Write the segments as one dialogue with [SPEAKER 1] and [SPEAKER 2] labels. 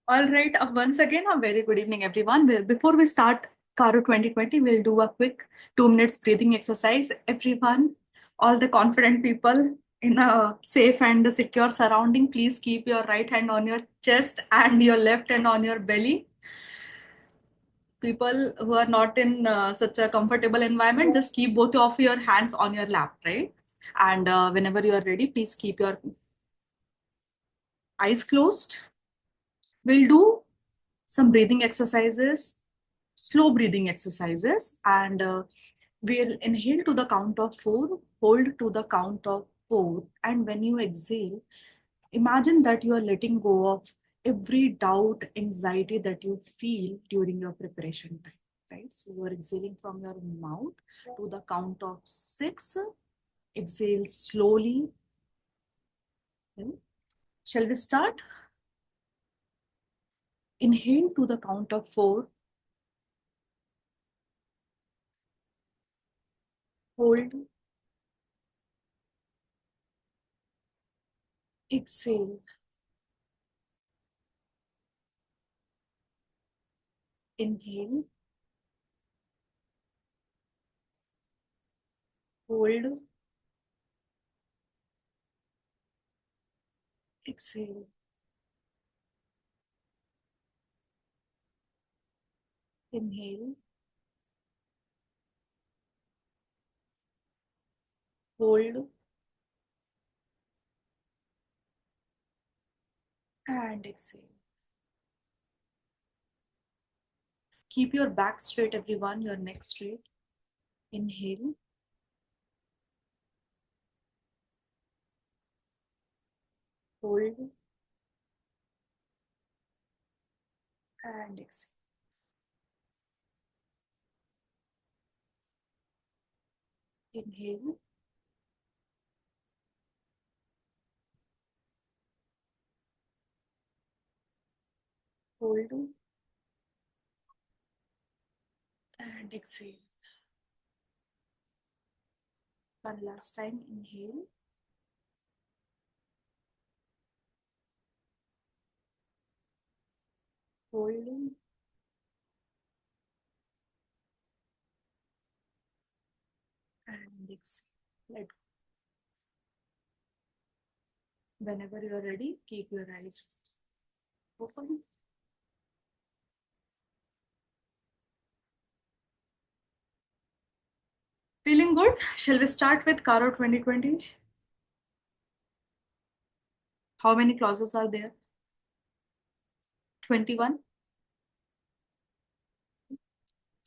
[SPEAKER 1] All right, once again, a very good evening, everyone. Before we start Caro 2020, we'll do a quick 2 minutes breathing exercise. Everyone, all the confident people in a safe and secure surrounding, please keep your right hand on your chest and your left hand on your belly. People who are not in such a comfortable environment, just keep both of your hands on your lap, right? And whenever you are ready, please keep your eyes closed. We'll do some breathing exercises, slow breathing exercises, and we'll inhale to the count of 4, hold to the count of 4, and when you exhale, imagine that you are letting go of every doubt, anxiety that you feel during your preparation time, right? So you are exhaling from your mouth to the count of 6. Exhale slowly. Okay. Shall we start? Inhale to the count of 4, hold, exhale, inhale, hold, exhale, inhale, hold, and exhale. Keep your back straight, everyone, your neck straight. Inhale, hold, and exhale. Inhale, hold, and exhale. One last time, inhale, hold, and exhale. Let go. Whenever you are ready, keep your eyes open. Feeling good? Shall we start with Caro 2020? How many clauses are there? 21.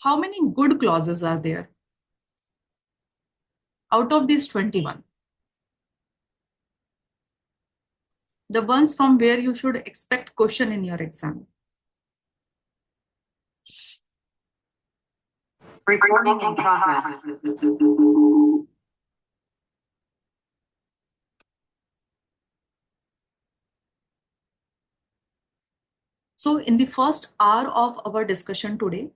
[SPEAKER 1] How many good clauses are there out of these 21? The ones from where you should expect question in your exam.
[SPEAKER 2] Recording in progress.
[SPEAKER 1] So in the first hour of our discussion today,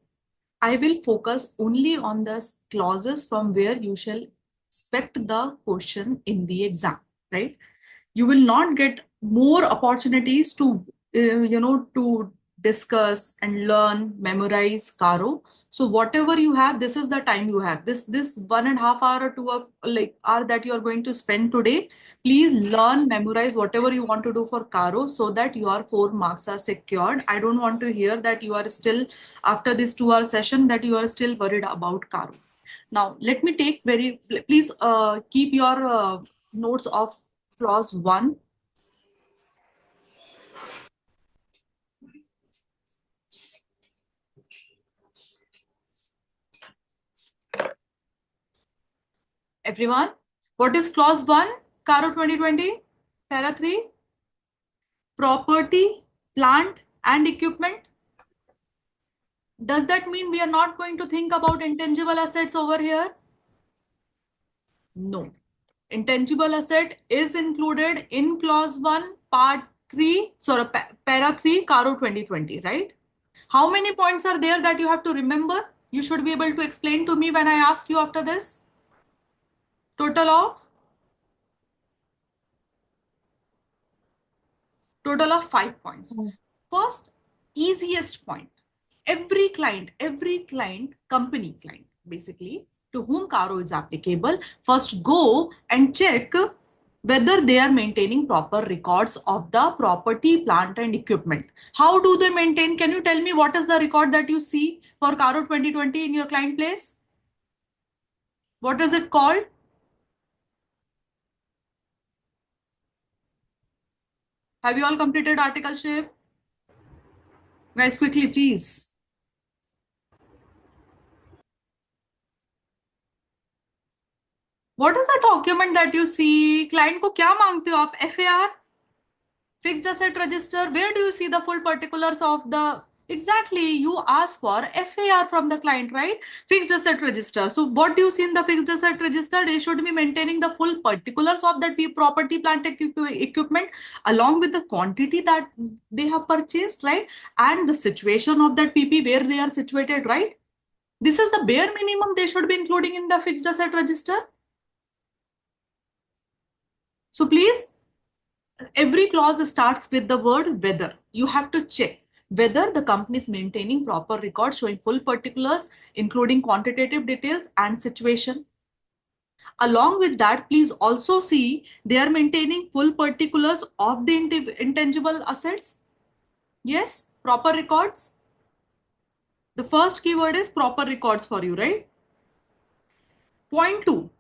[SPEAKER 1] I will focus only on the clauses from where you shall expect the question in the exam, right? You will not get more opportunities to, to discuss and learn, memorize Caro. So whatever you have, this is the time you have. This 1.5 hour or 2 hour that you are going to spend today. Please learn, memorize whatever you want to do for Caro so that your 4 marks are secured. I don't want to hear that you are still, after this 2 hour session, that you are still worried about Caro. Now, let me take please keep your notes of clause 1. Everyone, what is clause 1? Caro 2020, para 3. Property, plant and equipment. Does that mean we are not going to think about intangible assets over here? No. Intangible asset is included in clause 1, part 3, sorry, para 3, Caro 2020, right? How many points are there that you have to remember? You should be able to explain to me when I ask you after this. Total of 5 points. First, easiest point. Every client, company client, basically, to whom Caro is applicable, first go and check whether they are maintaining proper records of the property, plant, and equipment. How do they maintain? Can you tell me what is the record that you see for Caro 2020 in your client place? What is it called? Have you all completed articleship? Guys, quickly, please. What is the document that you see? Client को क्या मांगते हो आप? FAR? Fixed asset register. Where do you see the full particulars of the? Exactly, you ask for FAR from the client, right? Fixed asset register. So what do you see in the fixed asset register? They should be maintaining the full particulars of that property, plant, equipment, along with the quantity that they have purchased, right? And the situation of that PP, where they are situated, right? This is the bare minimum they should be including in the fixed asset register. So please, every clause starts with the word whether. You have to check whether the company is maintaining proper records showing full particulars, including quantitative details and situation. Along with that, please also see they are maintaining full particulars of the intangible assets. Yes, proper records. The first keyword is proper records for you, right? Point two,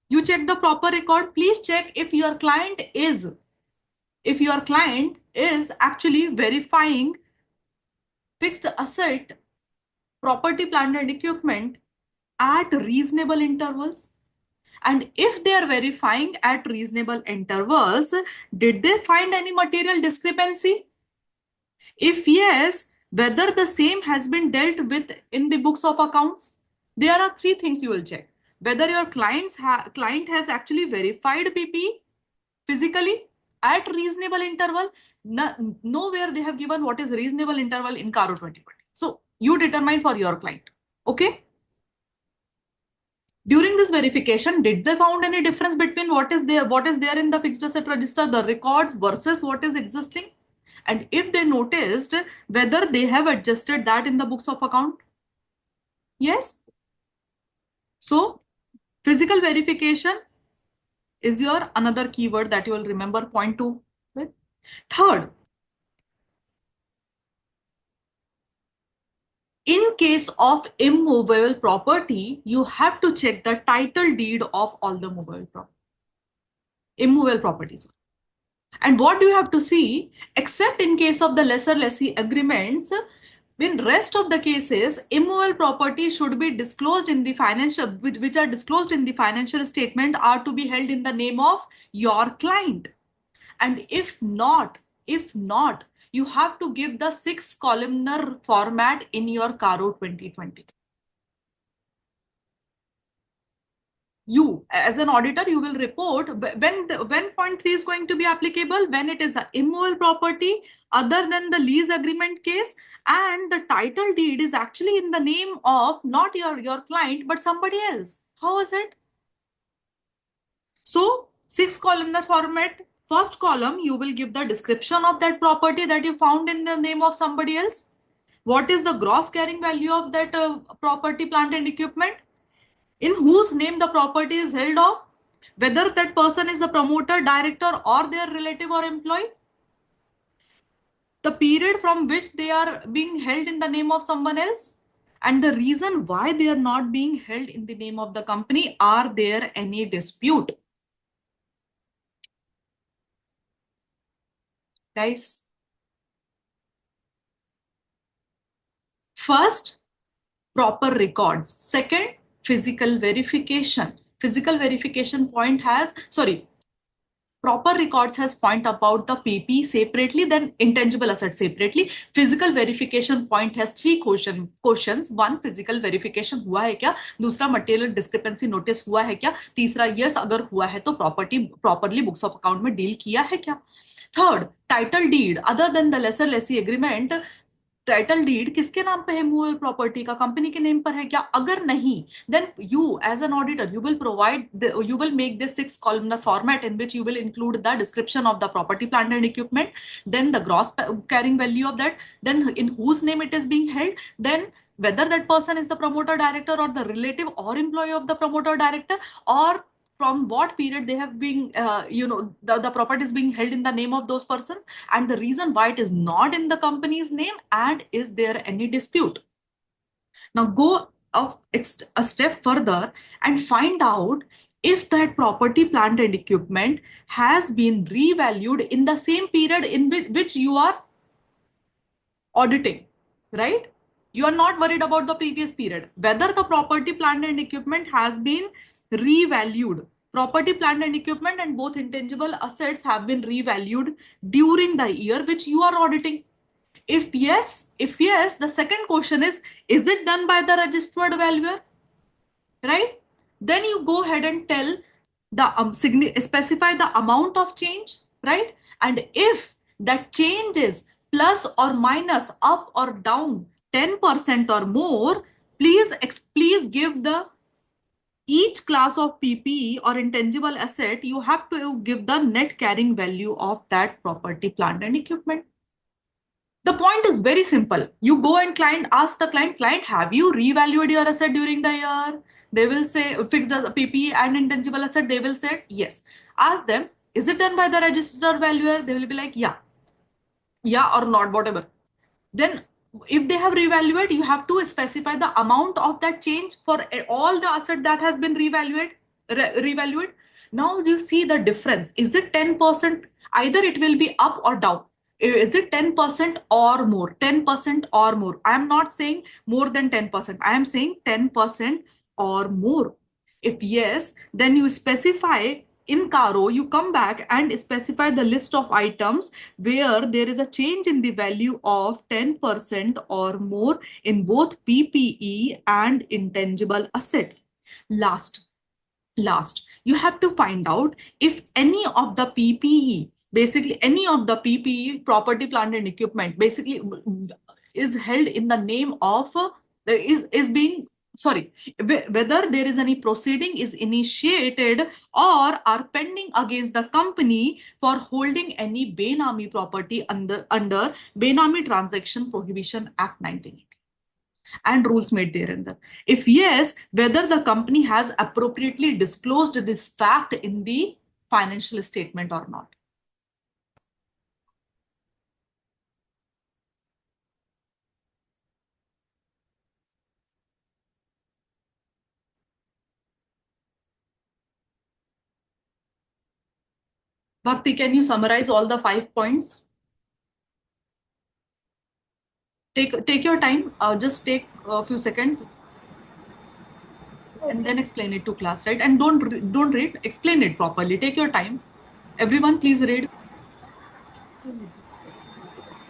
[SPEAKER 1] you check the proper record. Please check if your client is actually verifying fixed asset, property, plant, and equipment at reasonable intervals. And if they are verifying at reasonable intervals, did they find any material discrepancy? If yes, whether the same has been dealt with in the books of accounts? There are three things you will check. Whether your client has actually verified PP physically at reasonable interval. Nowhere they have given what is reasonable interval in Caro 2020. So you determine for your client. Okay. During this verification, did they found any difference between what is there in the fixed asset register, the records versus what is existing? And if they noticed, whether they have adjusted that in the books of account? Yes. So physical verification is your another keyword that you will remember point two with. Third, in case of immovable property, you have to check the title deed of all the immovable properties. And what do you have to see? Except in case of the lesser lessee agreements, in rest of the cases, immovable property should be disclosed in the financial, which are disclosed in the financial statement, are to be held in the name of your client. And if not, you have to give the 6-columnar format in your Caro 2020. You, as an auditor, you will report when point 3 is going to be applicable, when it is an immovable property other than the lease agreement case, and the title deed is actually in the name of not your client, but somebody else. How is it? So 6-columnar format. First column, you will give the description of that property that you found in the name of somebody else. What is the gross carrying value of that property, plant, and equipment? In whose name the property is held of, whether that person is the promoter, director, or their relative or employee, the period from which they are being held in the name of someone else, and the reason why they are not being held in the name of the company. Are there any dispute? Guys, first, proper records. Second, physical verification. Physical verification point has, sorry, proper records has point about the PP separately, then intangible assets separately. Physical verification point has three questions. One, physical verification हुआ है क्या? दूसरा, material discrepancy notice हुआ है क्या? तीसरा, yes अगर हुआ है तो property properly books of account में deal किया है क्या? Third, title deed other than the lesser lessee agreement, title deed किसके नाम पे है मूवेबल प्रॉपर्टी का, कंपनी के नेम पर है क्या? अगर नहीं, then you as an auditor you will provide, you will make this 6 columnar format in which you will include the description of the property plant and equipment, then the gross carrying value of that, then in whose name it is being held, then whether that person is the promoter director or the relative or employee of the promoter director, or from what period they have been, the property is being held in the name of those persons, and the reason why it is not in the company's name, and is there any dispute. Now go a step further and find out if that property, plant and equipment has been revalued in the same period in which you are auditing, right? You are not worried about the previous period. Whether the property, plant and equipment has been revalued. Property, plant and equipment and both intangible assets have been revalued during the year which you are auditing. If yes, the second question is it done by the registered valuer? Right? Then you go ahead and tell the specify the amount of change, right? And if that change is plus or minus, up or down 10% or more, please give the each class of PPE or intangible asset, you have to give the net carrying value of that property, plant and equipment. The point is very simple. You go and ask the client, have you revalued your asset during the year? They will say fixed as a PPE and intangible asset. They will say yes. Ask them, is it done by the registered valuer? They will be like, yeah or not, whatever. Then if they have revalued, you have to specify the amount of that change for all the asset that has been revalued. Now you see the difference. Is it 10%? Either it will be up or down. Is it 10% or more? 10% or more. I am not saying more than 10%. I am saying 10% or more. If yes, then you specify in Caro, you come back and specify the list of items where there is a change in the value of 10% or more in both PPE and intangible asset. Last, you have to find out if any of the PPE, basically any of the PPE, property, plant and equipment, basically is held in the name of, is being, sorry, whether there is any proceeding is initiated or are pending against the company for holding any Benami property under Benami Transaction Prohibition Act 1980 and rules made thereunder. If yes, whether the company has appropriately disclosed this fact in the financial statement or not. Bhakti, can you summarize all the 5 points? Take your time. Just take a few seconds and then explain it to class, right? And don't read. Explain it properly. Take your time. Everyone, please read.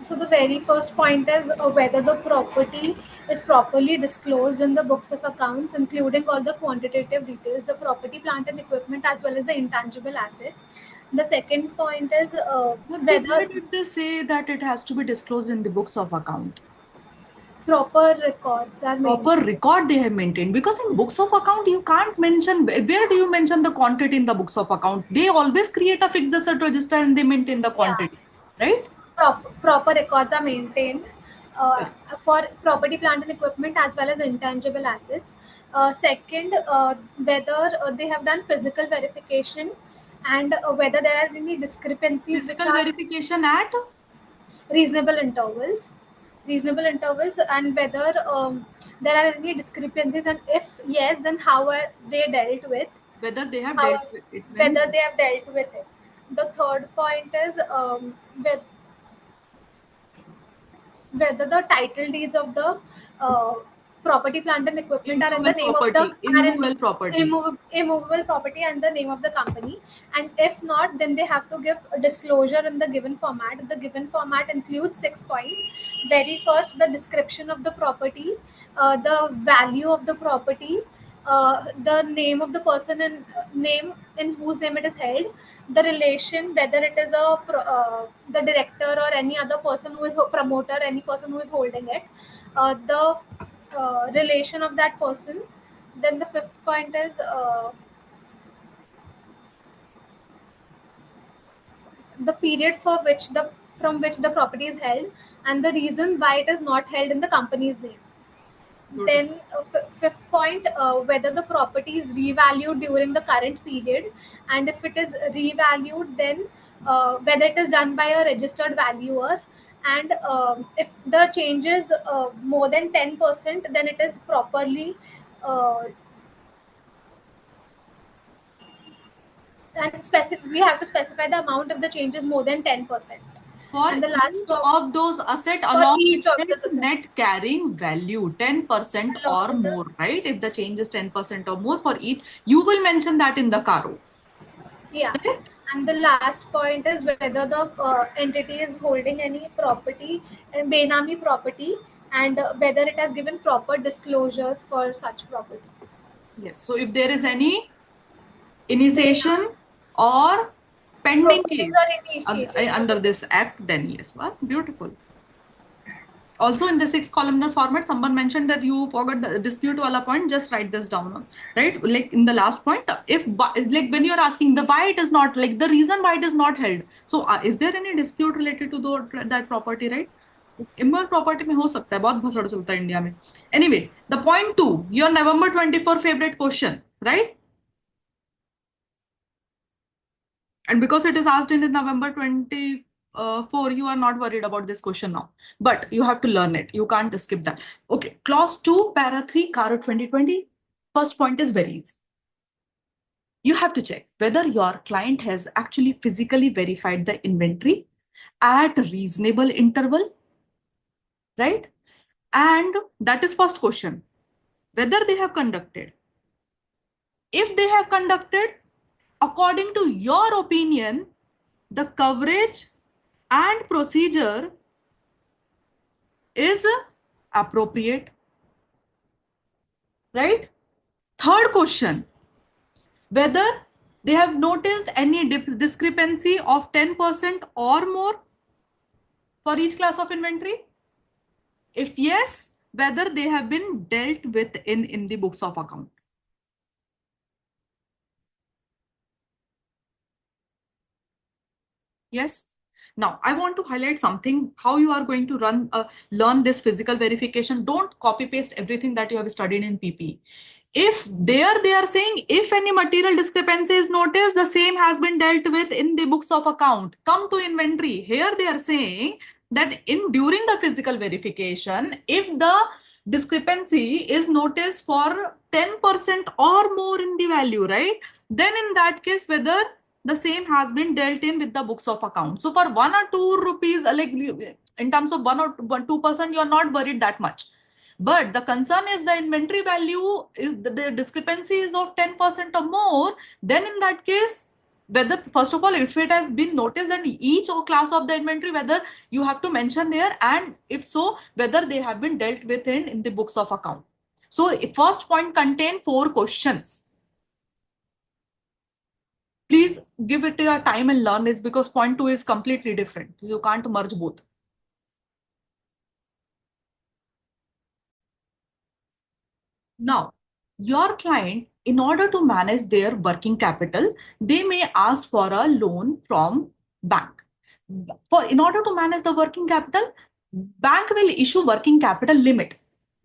[SPEAKER 3] So the very first point is whether the property is properly disclosed in the books of accounts, including all the quantitative details, the property, plant and equipment, as well as the intangible assets. The second point is
[SPEAKER 1] Where
[SPEAKER 3] whether
[SPEAKER 1] did they say that it has to be disclosed in the books of account?
[SPEAKER 3] proper records are
[SPEAKER 1] Proper
[SPEAKER 3] maintained.
[SPEAKER 1] record they have maintained, because in books of account you can't mention, where do you mention the quantity in the books of account? They always create a fixed asset register and they maintain the
[SPEAKER 3] Yeah,
[SPEAKER 1] quantity, right?
[SPEAKER 3] proper records are maintained
[SPEAKER 1] Yeah.
[SPEAKER 3] for property, plant and equipment, as well as intangible assets. Second, whether they have done physical verification, and whether there are any discrepancies which
[SPEAKER 1] Physical
[SPEAKER 3] are
[SPEAKER 1] verification at
[SPEAKER 3] reasonable intervals and whether there are any discrepancies, and if yes, then how are they dealt with,
[SPEAKER 1] whether they have
[SPEAKER 3] how
[SPEAKER 1] dealt
[SPEAKER 3] are,
[SPEAKER 1] with it when.
[SPEAKER 3] whether they have dealt with it. The third point is with whether the title deeds of the uh, property, plant and equipment are in the
[SPEAKER 1] Immovable
[SPEAKER 3] name of the
[SPEAKER 1] property,
[SPEAKER 3] are in
[SPEAKER 1] immovable property.
[SPEAKER 3] immovable property and the name of the company, and if not, then they have to give a disclosure in the given format. The given format includes 6 points. Very first, the description of the property, the value of the property, the name of the person and name in whose name it is held, the relation, whether it is the director or any other person who is a promoter, any person who is holding it, the relation of that person. Then the fifth point is the period for which the from which the property is held and the reason why it is not held in the company's name. Then fifth point, whether the property is revalued during the current period, and if it is revalued, then whether it is done by a registered valuer, and if the change is more than 10%, then it is properly uh, and we have to specify the amount if the change is more than 10%.
[SPEAKER 1] For
[SPEAKER 3] And the
[SPEAKER 1] each of those asset
[SPEAKER 3] for
[SPEAKER 1] along with
[SPEAKER 3] each of the
[SPEAKER 1] its net carrying value, 10%
[SPEAKER 3] along
[SPEAKER 1] or
[SPEAKER 3] with the
[SPEAKER 1] more, right? If the change is 10% or more for each, you will mention that in the caro.
[SPEAKER 3] Yeah,
[SPEAKER 1] Correct?
[SPEAKER 3] and the last point is whether the entity is holding any property, Benami property, and whether it has given proper disclosures for such property.
[SPEAKER 1] Yes. So if there is any initiation
[SPEAKER 3] Benami
[SPEAKER 1] or pending
[SPEAKER 3] proceedings
[SPEAKER 1] case
[SPEAKER 3] are initiated.
[SPEAKER 1] under this act, then yes, well, beautiful. Also in the sixth columnar format, someone mentioned that you forgot the dispute wala point. Just write this down, right? Like in the last point, if like when you're asking the why it is not, like the reason why it is not held. So is there any dispute related to that property, right? इमर property में हो सकता है बहुत भसड़ चलता है India में anyway the point two your November 24 favourite question right and because it is asked in November 24, you are not worried about this question now. But you have to learn it. You can't skip that. Okay, clause 2, para 3, CARO 2020. First point is very easy. You have to check whether your client has actually physically verified the inventory at reasonable interval, right? And that is first question. Whether they have conducted. If they have conducted, according to your opinion, the coverage and procedure is appropriate, right? Third question, whether they have noticed any discrepancy of 10% or more for each class of inventory. If yes, whether they have been dealt with in the books of account. Yes. Now, I want to highlight something, how you are going to learn this physical verification. Don't copy paste everything that you have studied in PP. If there they are saying, if any material discrepancy is noticed, the same has been dealt with in the books of account. Come to inventory. Here they are saying that during the physical verification, if the discrepancy is noticed for 10% or more in the value, right? Then in that case, whether the same has been dealt in with the books of account. So for 1 or 2 rupees, like in terms of 1 or 2%, you're not worried that much. But the concern is the inventory value is the discrepancy is of 10% or more. Then in that case, whether first of all, if it has been noticed that each class of the inventory, whether you have to mention there, and if so, whether they have been dealt with in the books of account. So first point contain 4 questions. Please give it your time and learn this because point 2 is completely different. You can't merge both. Now, your client, in order to manage their working capital, they may ask for a loan from bank. In order to manage the working capital, bank will issue working capital limit,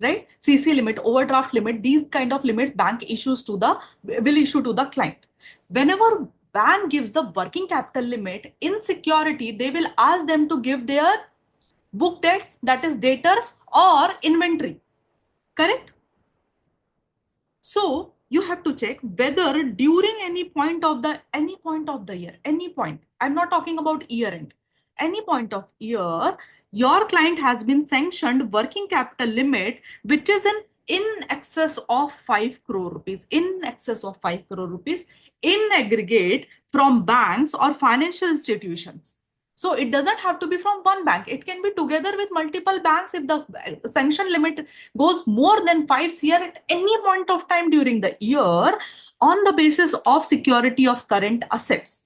[SPEAKER 1] right? CC limit, overdraft limit, these kind of limits bank will issue to the client. Whenever bank gives the working capital limit in security, they will ask them to give their book debts, that is debtors or inventory, correct? So you have to check whether during any point of the year, any point, I'm not talking about year end, any point of year, your client has been sanctioned working capital limit, which is in excess of 5 crore rupees, in excess of 5 crore rupees in aggregate from banks or financial institutions. So it doesn't have to be from one bank. It can be together with multiple banks. If the sanction limit goes more than 5 CR at any point of time during the year on the basis of security of current assets.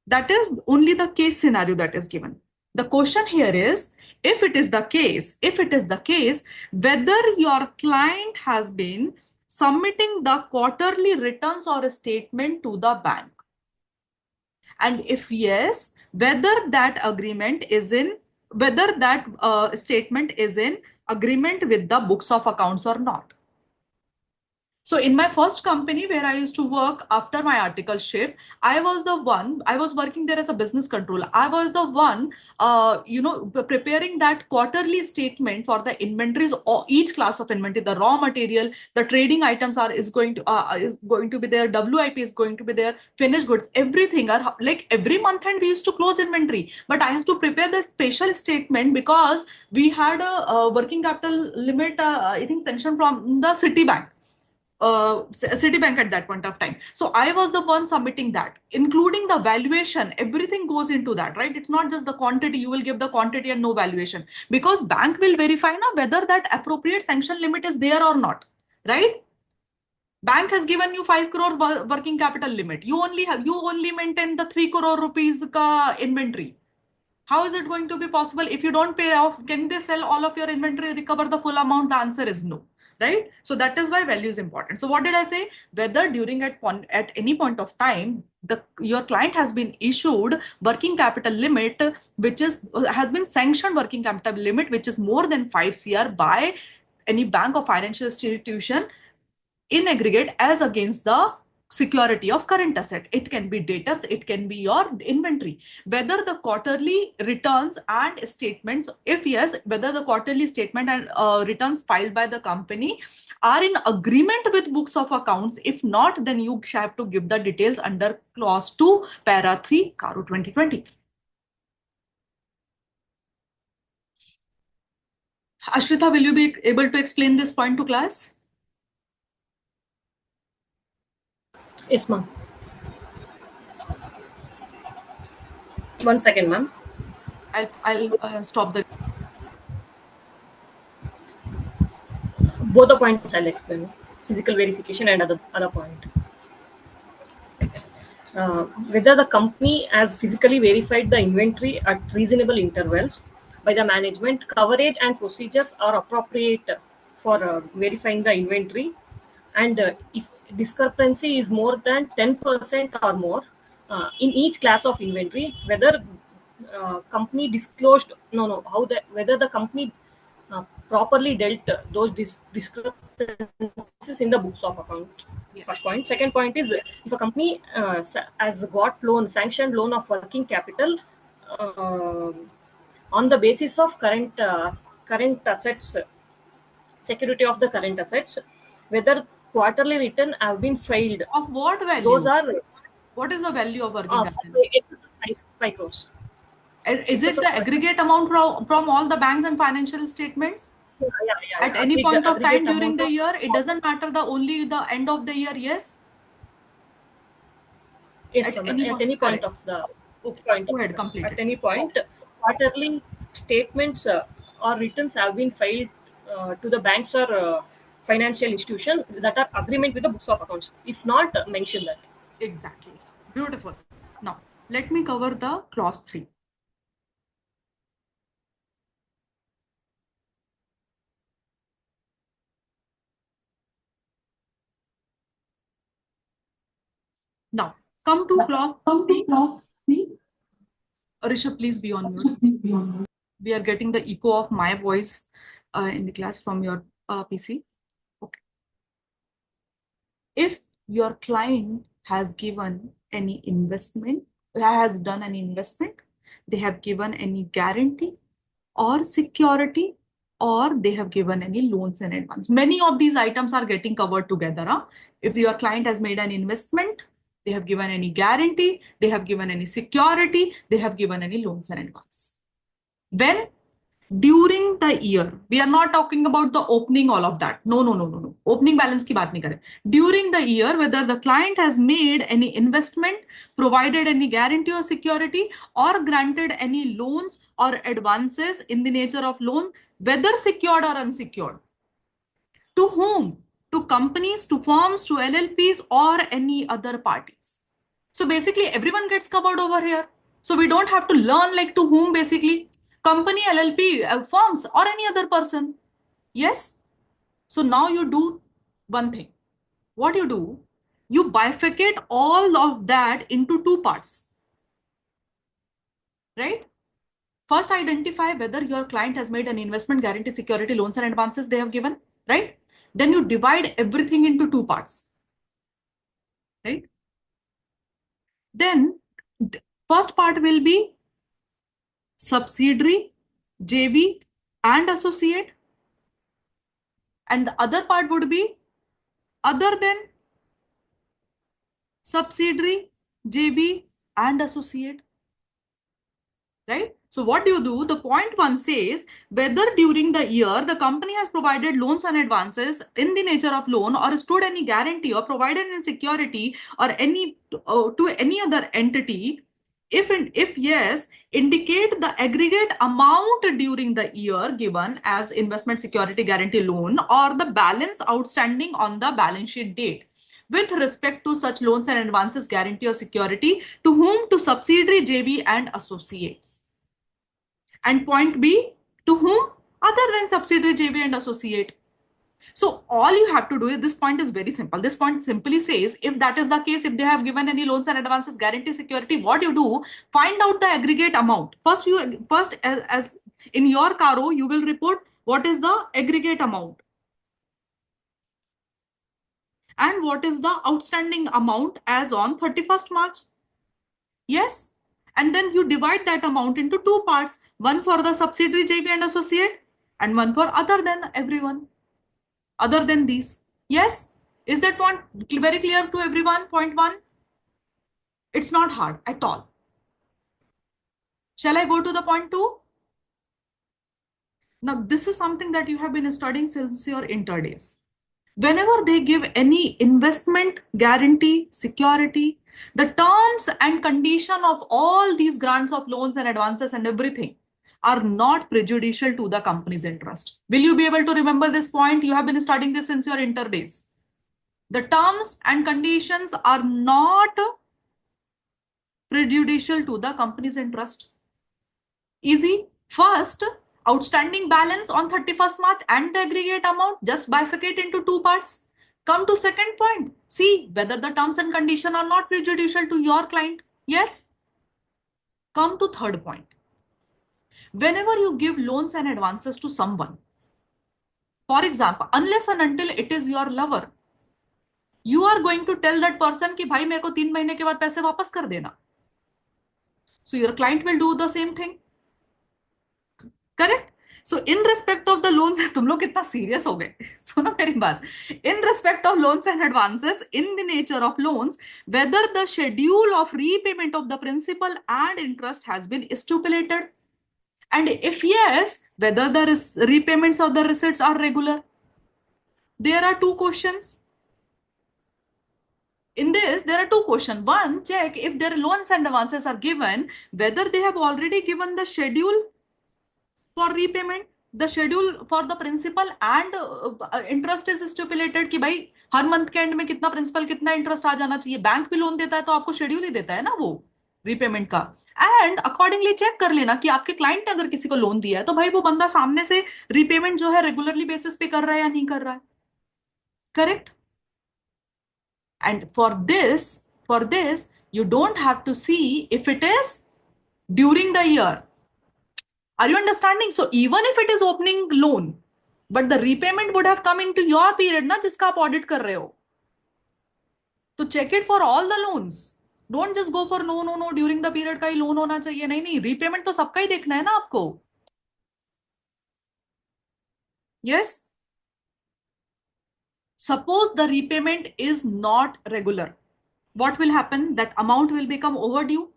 [SPEAKER 1] That is only the case scenario that is given. The question here is, if it is the case, whether your client has been submitting the quarterly returns or a statement to the bank. And if yes, whether that statement is in agreement with the books of accounts or not. So in my first company where I used to work after my articleship, I was working there as a business controller. I was the one, preparing that quarterly statement for the inventories or each class of inventory, the raw material, the trading items is going to be there, WIP is going to be there, finished goods, everything are like every month end we used to close inventory. But I used to prepare the special statement because we had a working capital limit, I think sanctioned from the Citibank. Citibank at that point of time. So I was the one submitting that, including the valuation. Everything goes into that, right? It's not just the quantity. You will give the quantity and no valuation because bank will verify now whether that appropriate sanction limit is there or not, right? Bank has given you 5 crore working capital limit. You only maintain the 3 crore rupees inventory. How is it going to be possible if you don't pay off? Can they sell all of your inventory, recover the full amount? The answer is no, right? So that is why value is important. So what did I say? Whether during at any point of time, your client has been issued working capital limit, which has been sanctioned working capital limit, which is more than 5 CR by any bank or financial institution in aggregate as against the security of current asset. It can be debtors, it can be your inventory. Whether the quarterly returns and statements, if yes, whether the quarterly statement and returns filed by the company are in agreement with books of accounts. If not, then you have to give the details under clause 2, para 3, CARO 2020. Ashwita, will you be able to explain this point to class?
[SPEAKER 4] Yes, ma'am. 1 second, ma'am.
[SPEAKER 1] I'll stop the.
[SPEAKER 4] Both the points I'll explain. Physical verification and other point. Whether the company has physically verified the inventory at reasonable intervals by the management, coverage and procedures are appropriate for verifying the inventory, and if discrepancy is more than 10% or more in each class of inventory, whether company disclosed whether the company properly dealt those discrepancies in the books of account.
[SPEAKER 1] Yes.
[SPEAKER 4] First point. Second point is, if a company has got sanctioned loan of working capital on the basis of current assets, security of the current assets, whether quarterly return have been filed.
[SPEAKER 1] Of what value?
[SPEAKER 4] Those are.
[SPEAKER 1] What is the value of working capital?
[SPEAKER 4] It's 5 crores.
[SPEAKER 1] Is it the aggregate amount from all the banks and financial statements?
[SPEAKER 4] Yeah.
[SPEAKER 1] At any point of time during the year, it doesn't matter only the end of the year, yes?
[SPEAKER 4] Yes, at any point of the point.
[SPEAKER 1] Go ahead, complete.
[SPEAKER 4] At any point, quarterly statements or returns have been filed to the banks or financial institution that are agreement with the books of accounts. If not, mention that.
[SPEAKER 1] Exactly. Beautiful. Now, let me cover the clause 3. Now, come to clause 3. Rishabh, please be on mute. We are getting the echo of my voice in the class from your PC. Okay. If your client has given any investment, has done an investment, they have given any guarantee or security, or they have given any loans in advance. Many of these items are getting covered together. Huh? If your client has made an investment, they have given any guarantee, they have given any security, they have given any loans in advance. When during the year, we are not talking about the opening, all of that. No. Opening balance की बात नहीं करें. During the year, whether the client has made any investment, provided any guarantee or security, or granted any loans or advances in the nature of loan, whether secured or unsecured. To whom? To companies, to firms, to LLPs, or any other parties. So basically, everyone gets covered over here. So we don't have to learn like to whom, basically. Company, LLP, firms, or any other person. Yes? So now you do one thing. What you do? You bifurcate all of that into two parts. Right? First, identify whether your client has made an investment, guarantee, security, loans, and advances they have given. Right? Then you divide everything into two parts. Right? Then first part will be subsidiary, JV, and associate. And the other part would be other than subsidiary, JV, and associate. Right? So what do you do? The point one says whether during the year the company has provided loans and advances in the nature of loan or stood any guarantee or provided any security or any to any other entity. If yes, indicate the aggregate amount during the year given as investment security guarantee loan or the balance outstanding on the balance sheet date with respect to such loans and advances, guarantee or security, to whom? To subsidiary, JV, and associates. And point B, to whom? Other than subsidiary, JV, and associate. So all you have to do is, this point is very simple. This point simply says, if that is the case, if they have given any loans and advances, guarantee, security, what you do, find out the aggregate amount. First, as in your CARO, you will report what is the aggregate amount and what is the outstanding amount as on 31st March. Yes. And then you divide that amount into two parts, one for the subsidiary, JV, and associate, and one for other than everyone, other than these. Yes. Is that one very clear to everyone? Point one. It's not hard at all. Shall I go to the point two? Now, this is something that you have been studying since your inter days. Whenever they give any investment, guarantee, security, the terms and condition of all these grants of loans and advances and everything are not prejudicial to the company's interest. Will you be able to remember this point? You have been studying this since your inter days. The terms and conditions are not prejudicial to the company's interest. Easy. First, outstanding balance on 31st March and the aggregate amount, just bifurcate into two parts. Come to second point. See whether the terms and condition are not prejudicial to your client. Yes. Come to third point. Whenever you give loans and advances to someone, for example, unless and until it is your lover, you are going to tell that person कि भाई मेरे को 3 महीने के बाद पैसे वापस कर देना. So your client will do the same thing. Correct? So in respect of the loans, तुम लोग कितना serious हो गए? सुनो मेरी बात. In respect of loans and advances, in the nature of loans, whether the schedule of repayment of the principal and interest has been stipulated, and if yes, whether the repayments of the receipts are regular. There are two questions. In this, there are two questions. One, check if their loans and advances are given, whether they have already given the schedule for repayment, the schedule for the principal and interest is stipulated कि भाई हर month के and में कितना principal कितना interest आ जाना चाहिए. Bank भी loan देता है तो आपको शेड्यूल ही देता है ना वो रीपेमेंट का. एंड अकॉर्डिंगली चेक कर लेना कि आपके क्लाइंट ने अगर किसी को लोन दिया है तो भाई वो बंदा सामने से रीपेमेंट जो है रेगुलरली बेसिस पे कर रहा है या नहीं कर रहा है. Correct. And for this, you don't have to see if it is during the year. Are you understanding? So even if it is opening loan, but the repayment would have come into your period, ना जिसका आप audit कर रहे हो. तो check it for all the loans. Don't just go for no during the period का ही loan होना चाहिए. नहीं, repayment तो सबका ही देखना है ना आपको. Yes. Suppose the repayment is not regular. What will happen? That amount will become overdue.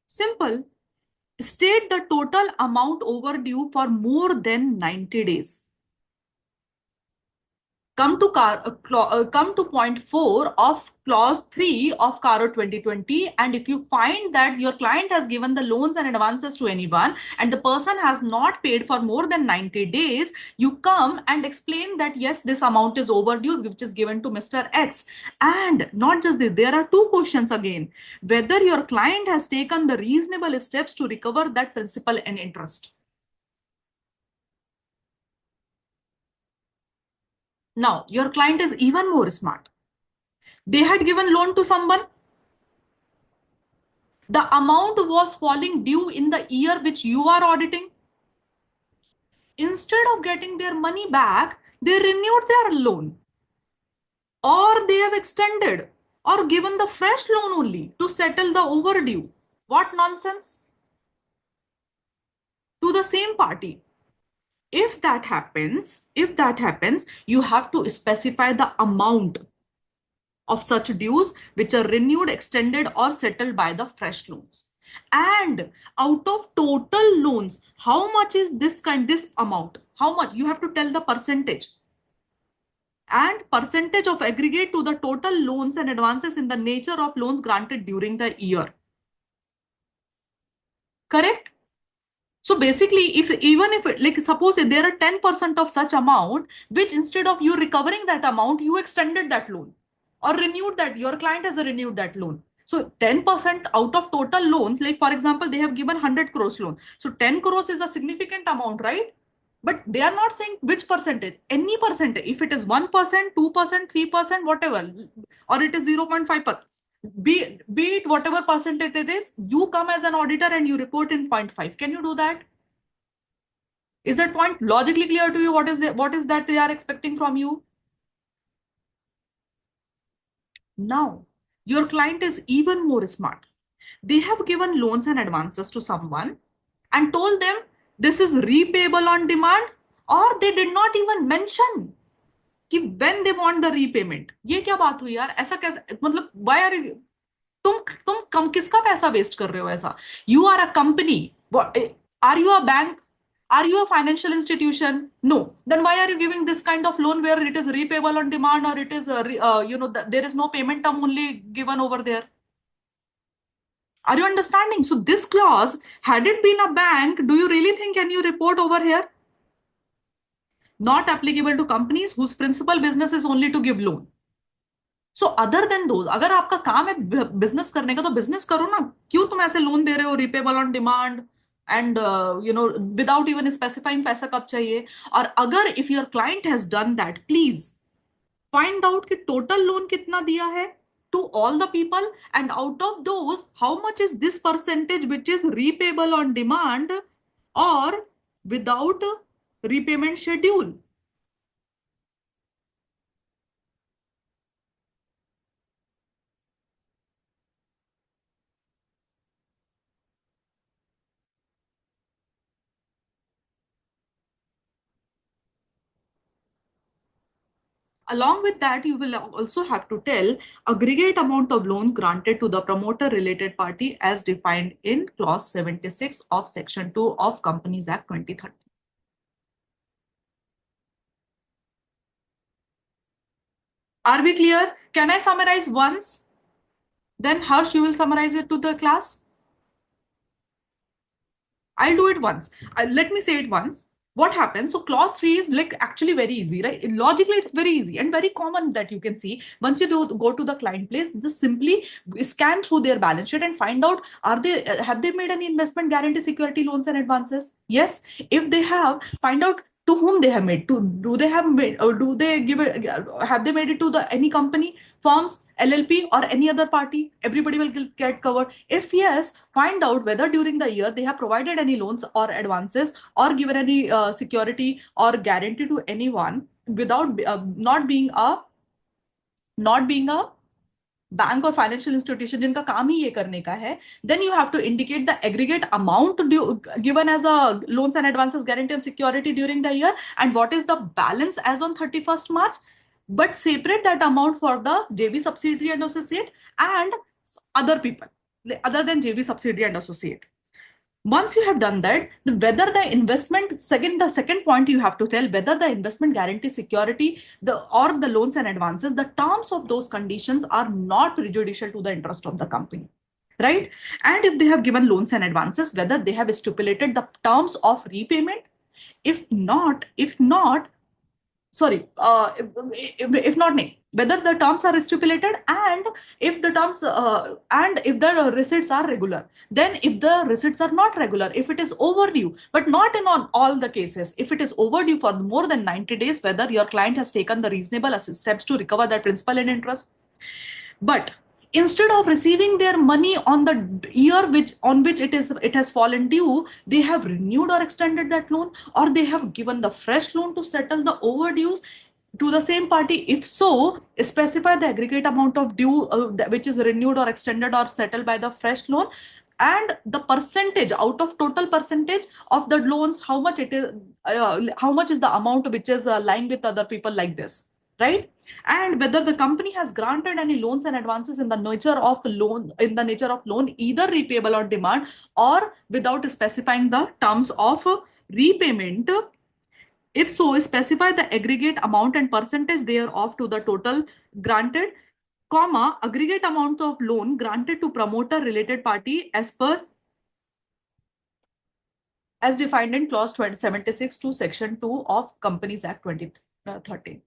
[SPEAKER 1] Simple. State the total amount overdue for more than 90 days. Come to point 4 of clause 3 of CARO 2020, and if you find that your client has given the loans and advances to anyone and the person has not paid for more than 90 days, you come and explain that yes, this amount is overdue, which is given to Mr. X. And not just this, there are two questions again: whether your client has taken the reasonable steps to recover that principal and interest. Now, your client is even more smart. They had given loan to someone. The amount was falling due in the year which you are auditing. Instead of getting their money back, they renewed their loan, or they have extended or given the fresh loan only to settle the overdue. What nonsense? To the same party. If that happens, you have to specify the amount of such dues which are renewed, extended, or settled by the fresh loans. And out of total loans, how much is this amount? How much? You have to tell the percentage. And percentage of aggregate to the total loans and advances in the nature of loans granted during the year. Correct? So basically, like suppose if there are 10% of such amount, which instead of you recovering that amount, you extended that loan or renewed that, your client has renewed that loan. So 10% out of total loans, like for example, they have given 100 crores loan. So 10 crores is a significant amount, right? But they are not saying which percentage, any percentage. If it is 1%, 2%, 3%, whatever, or it is 0.5%. Be it whatever percentage it is, you come as an auditor and you report in 0.5. Can you do that? Is that point logically clear to you? What is that they are expecting from you? Now, your client is even more smart. They have given loans and advances to someone and told them this is repayable on demand, or they did not even mention कि when they want the repayment. ये क्या बात हुई यार? ऐसा कैसे? मतलब why are you, तुम किसका पैसा वेस्ट कर रहे हो ऐसा? You are a company. Are you a bank? Are you a financial institution? No. Then why are you giving this kind of loan where it is repayable on demand, or it is there is no payment term only given over there? Are you understanding? So this clause, had it been a bank, do you really think can you report over here? Not applicable to companies whose principal business is only to give loan. So other than those, अगर आपका काम है business करने का तो business करो ना, क्यों तुम ऐसे लोन दे रहे हो repayable on demand and without even specifying पैसा कब चाहिए? और अगर if your client has done that, please find out कि टोटल लोन कितना दिया है to all the people, and out of those how much is this percentage which is repayable on demand और without repayment schedule. Along with that, you will also have to tell aggregate amount of loan granted to the promoter related party as defined in clause 76 of section 2 of Companies Act 2013. Are we clear? Can I summarize once? Then Harsh, you will summarize it to the class. I'll do it once. Let me say it once. What happens? So clause 3 is like actually very easy, right? Logically, it's very easy and very common that you can see. Once you go to the client place, just simply scan through their balance sheet and find out, have they made any investment guarantee security loans and advances? Yes. If they have, find out to whom they have made. Do they have made, or do they give it? Have they made it to any company, firms, LLP, or any other party? Everybody will get covered. If yes, find out whether during the year they have provided any loans or advances or given any security or guarantee to anyone without not being a bank और financial institution जिनका काम ही ये करने का है, then you have to indicate the aggregate amount given as a loans and advances guarantee and security during the year and what is the balance as on 31st March, but separate that amount for the JV subsidiary and associate and other people other than JV subsidiary and associate. Once you have done that, whether the investment, the second point you have to tell whether the investment guarantee security or the loans and advances, the terms of those conditions are not prejudicial to the interest of the company, right? And if they have given loans and advances, whether they have stipulated the terms of repayment. If not, sorry, if not, nay, whether the terms are stipulated, and if the terms and if the receipts are regular. Then if the receipts are not regular, if it is overdue, but not in all the cases, if it is overdue for more than 90 days, whether your client has taken the reasonable steps to recover that principal and interest. But instead of receiving their money on the year which it has fallen due, they have renewed or extended that loan, or they have given the fresh loan to settle the overdues to the same party. If so, specify the aggregate amount of due which is renewed or extended or settled by the fresh loan, and the percentage out of total percentage of the loans, how much it is, how much is the amount which is lying with other people, like this, right? And whether the company has granted any loans and advances in the nature of loan, either repayable on demand or without specifying the terms of repayment. If so, specify the aggregate amount and percentage thereof to the total granted, comma, aggregate amount of loan granted to promoter related party as defined in clause 76 to section 2 of Companies Act 2013.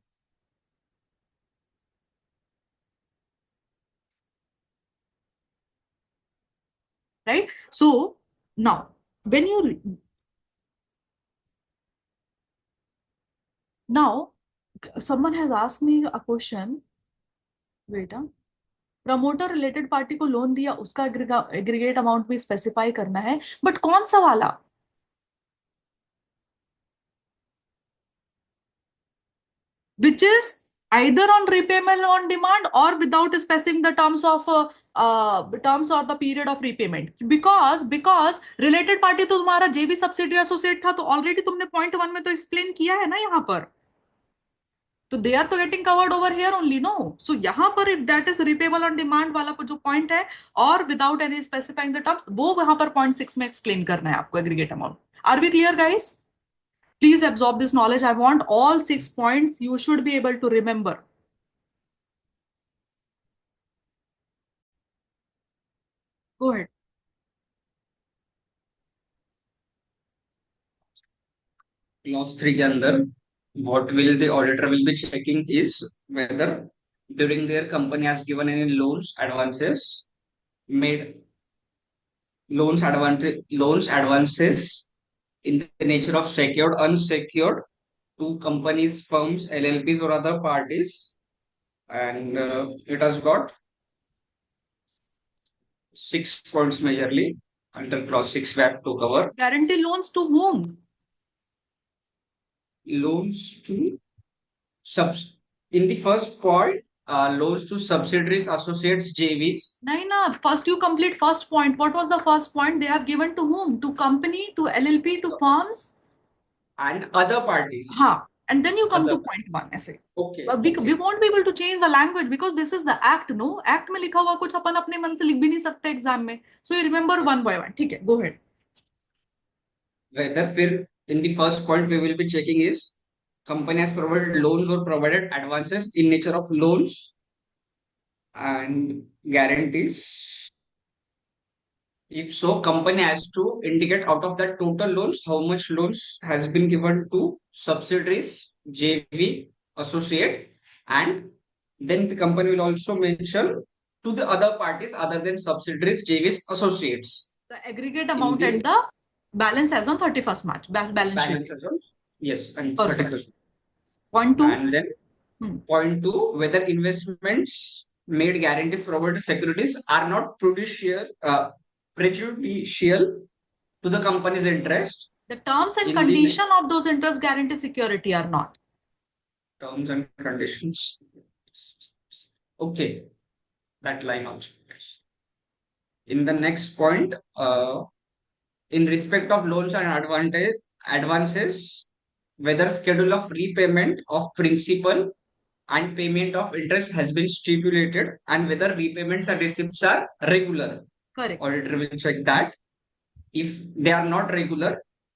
[SPEAKER 1] Right? So now, when you now someone has asked me a question. Wait, promoter related party को loan दिया, उसका aggregate amount भी specify करना है, but कौन सा वाला? Which is either on repayment on demand or without specifying the terms or the period of repayment. Because related party तो तुम्हारा जेबी सब्सिडी एसोसिएट था, तो ऑलरेडी तुमने पॉइंट 1 में तो एक्सप्लेन किया है ना यहाँ पर, तो दे आर तो getting covered over here only, no? So यहाँ पर if that is repayable on demand वाला जो पॉइंट है, और without any specifying the terms, वो वहां पर पॉइंट 6 में एक्सप्लेन करना है आपको aggregate amount. Are we clear guys? Please absorb this knowledge. I want all 6 points you should be able to remember. Go ahead.
[SPEAKER 5] Clause 3 के अंदर what will the auditor will be checking is whether during their company has given any loans advances in the nature of secured, unsecured to companies, firms, LLPs or other parties, and it has got 6 points majorly under clause 6 we have to cover.
[SPEAKER 1] Guarantee loans to whom?
[SPEAKER 5] Loans to in the first point, loans to subsidiaries, associates, JVs.
[SPEAKER 1] Naina, first you complete first point. What was the first point? They have given to whom? To company, to LLP, to firms,
[SPEAKER 5] and other parties.
[SPEAKER 1] And then you come to point 1. ऐसे.
[SPEAKER 5] Okay.
[SPEAKER 1] We won't be able to change the language because this is the act, no? Act में लिखा हुआ कुछ अपन अपने मन से लिख भी नहीं सकते एग्जाम में. So you remember one by one. ठीक है, go ahead.
[SPEAKER 5] Whether in the first point we will be checking is company has provided loans or provided advances in nature of loans and guarantees. If so, company has to indicate out of that total loans how much loans has been given to subsidiaries, JV, associate, and then the company will also mention to the other parties other than subsidiaries, JVs, associates.
[SPEAKER 1] The aggregate amount and the balance as on 31st March. Balance sheet.
[SPEAKER 5] As on, yes, and
[SPEAKER 1] Perfect.
[SPEAKER 5] 31st.
[SPEAKER 1] Point 2.
[SPEAKER 5] And then point 2, whether investments made guarantees provided securities are not prejudicial to the company's interest.
[SPEAKER 1] The terms and condition of those interest guarantee security are not.
[SPEAKER 5] Terms and conditions. Okay, that line also. In the next point, in respect of loans and advances, whether schedule of repayment of principal and payment of interest has been stipulated, and whether repayments and receipts are regular.
[SPEAKER 1] Correct.
[SPEAKER 5] Auditor will check that. If they are not regular,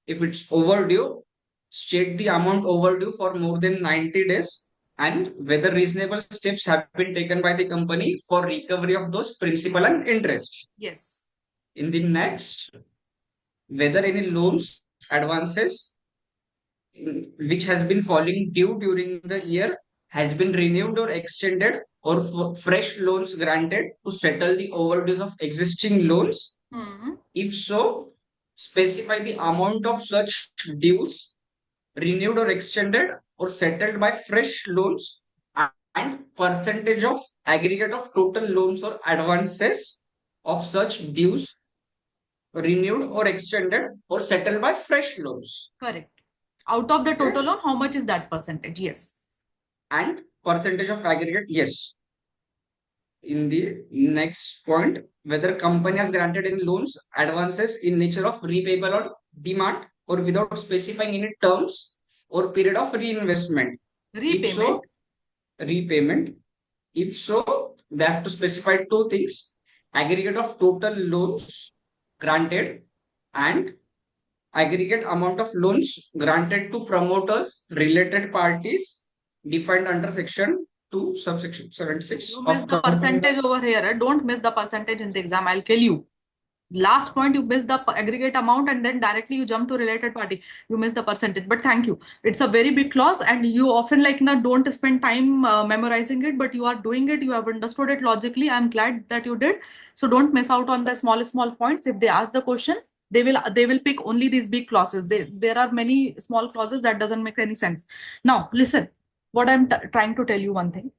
[SPEAKER 5] if it's overdue, state the amount overdue for more than 90 days and whether reasonable steps have been taken by the company for recovery of those principal and interest.
[SPEAKER 1] Yes.
[SPEAKER 5] In the next, whether any loans, advances which has been falling due during the year has been renewed or extended, or fresh loans granted to settle the overdues of existing loans. If so, specify the amount of such dues renewed or extended or settled by fresh loans and percentage of aggregate of total loans or advances of such dues renewed or extended or settled by fresh loans.
[SPEAKER 1] Correct. Out of the total loan, how much is that percentage? Yes.
[SPEAKER 5] And percentage of aggregate, yes. In the next point, whether company has granted any loans, advances in nature of repayable on demand or without specifying any terms or period of reinvestment.
[SPEAKER 1] Repayment.
[SPEAKER 5] If so, repayment. If so, they have to specify two things: aggregate of total loans granted and aggregate amount of loans granted to promoters, related parties defined under section 2 subsection 76
[SPEAKER 1] You miss the percentage over here. Don't miss the percentage in the exam. I'll kill you. Last point, you miss the aggregate amount and then directly you jump to related party. You miss the percentage, but thank you. It's a very big clause and you often don't spend time memorizing it, but you are doing it. You have understood it logically. I'm glad that you did. So don't miss out on the small points. If they ask the question, they will pick only these big clauses. There are many small clauses that doesn't make any sense. Now, listen, what I'm trying to tell you one thing.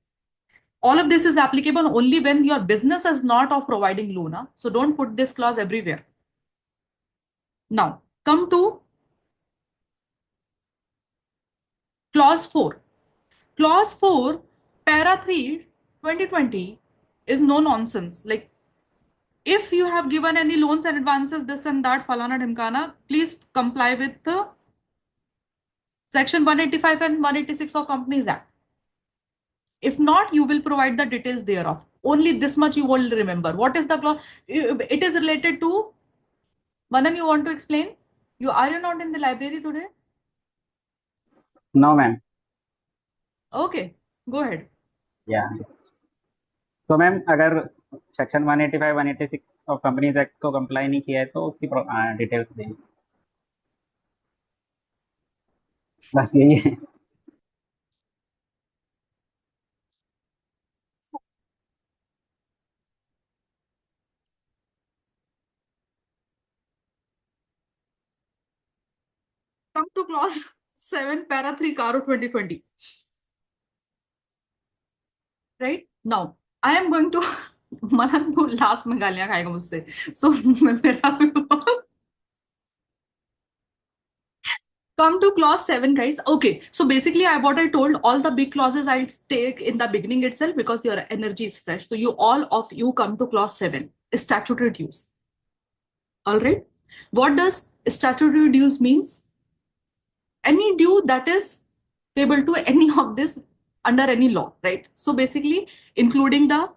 [SPEAKER 1] All of this is applicable only when your business is not of providing loan. Huh? So don't put this clause everywhere. Now, come to clause 4. Clause 4, para 3, 2020 is no nonsense. Like, if you have given any loans and advances, this and that, falana dhimkana, please comply with the section 185 and 186 of Companies Act. If not, you will provide the details thereof. Only this much you will remember. What is the clause? It is related to. Manan, you want to explain? Are you not in the library today?
[SPEAKER 6] No, ma'am.
[SPEAKER 1] Okay, go ahead.
[SPEAKER 6] Yeah. तो ma'am अगर section 185 186 of companies act को comply नहीं किया है तो उसकी details दें, बस यही है.
[SPEAKER 1] Come to clause 7, para 3, CARO 2020. Right? Now, I am going to Manan को last में गालियां खाएगा मुझसे. So come to clause 7, guys. Okay, so basically what I told, all the big clauses I'll take in the beginning itself because your energy is fresh. So all of you come to clause 7, statutory dues. All right. What does statutory dues means? Any due that is payable to any of this under any law, right? So basically, including the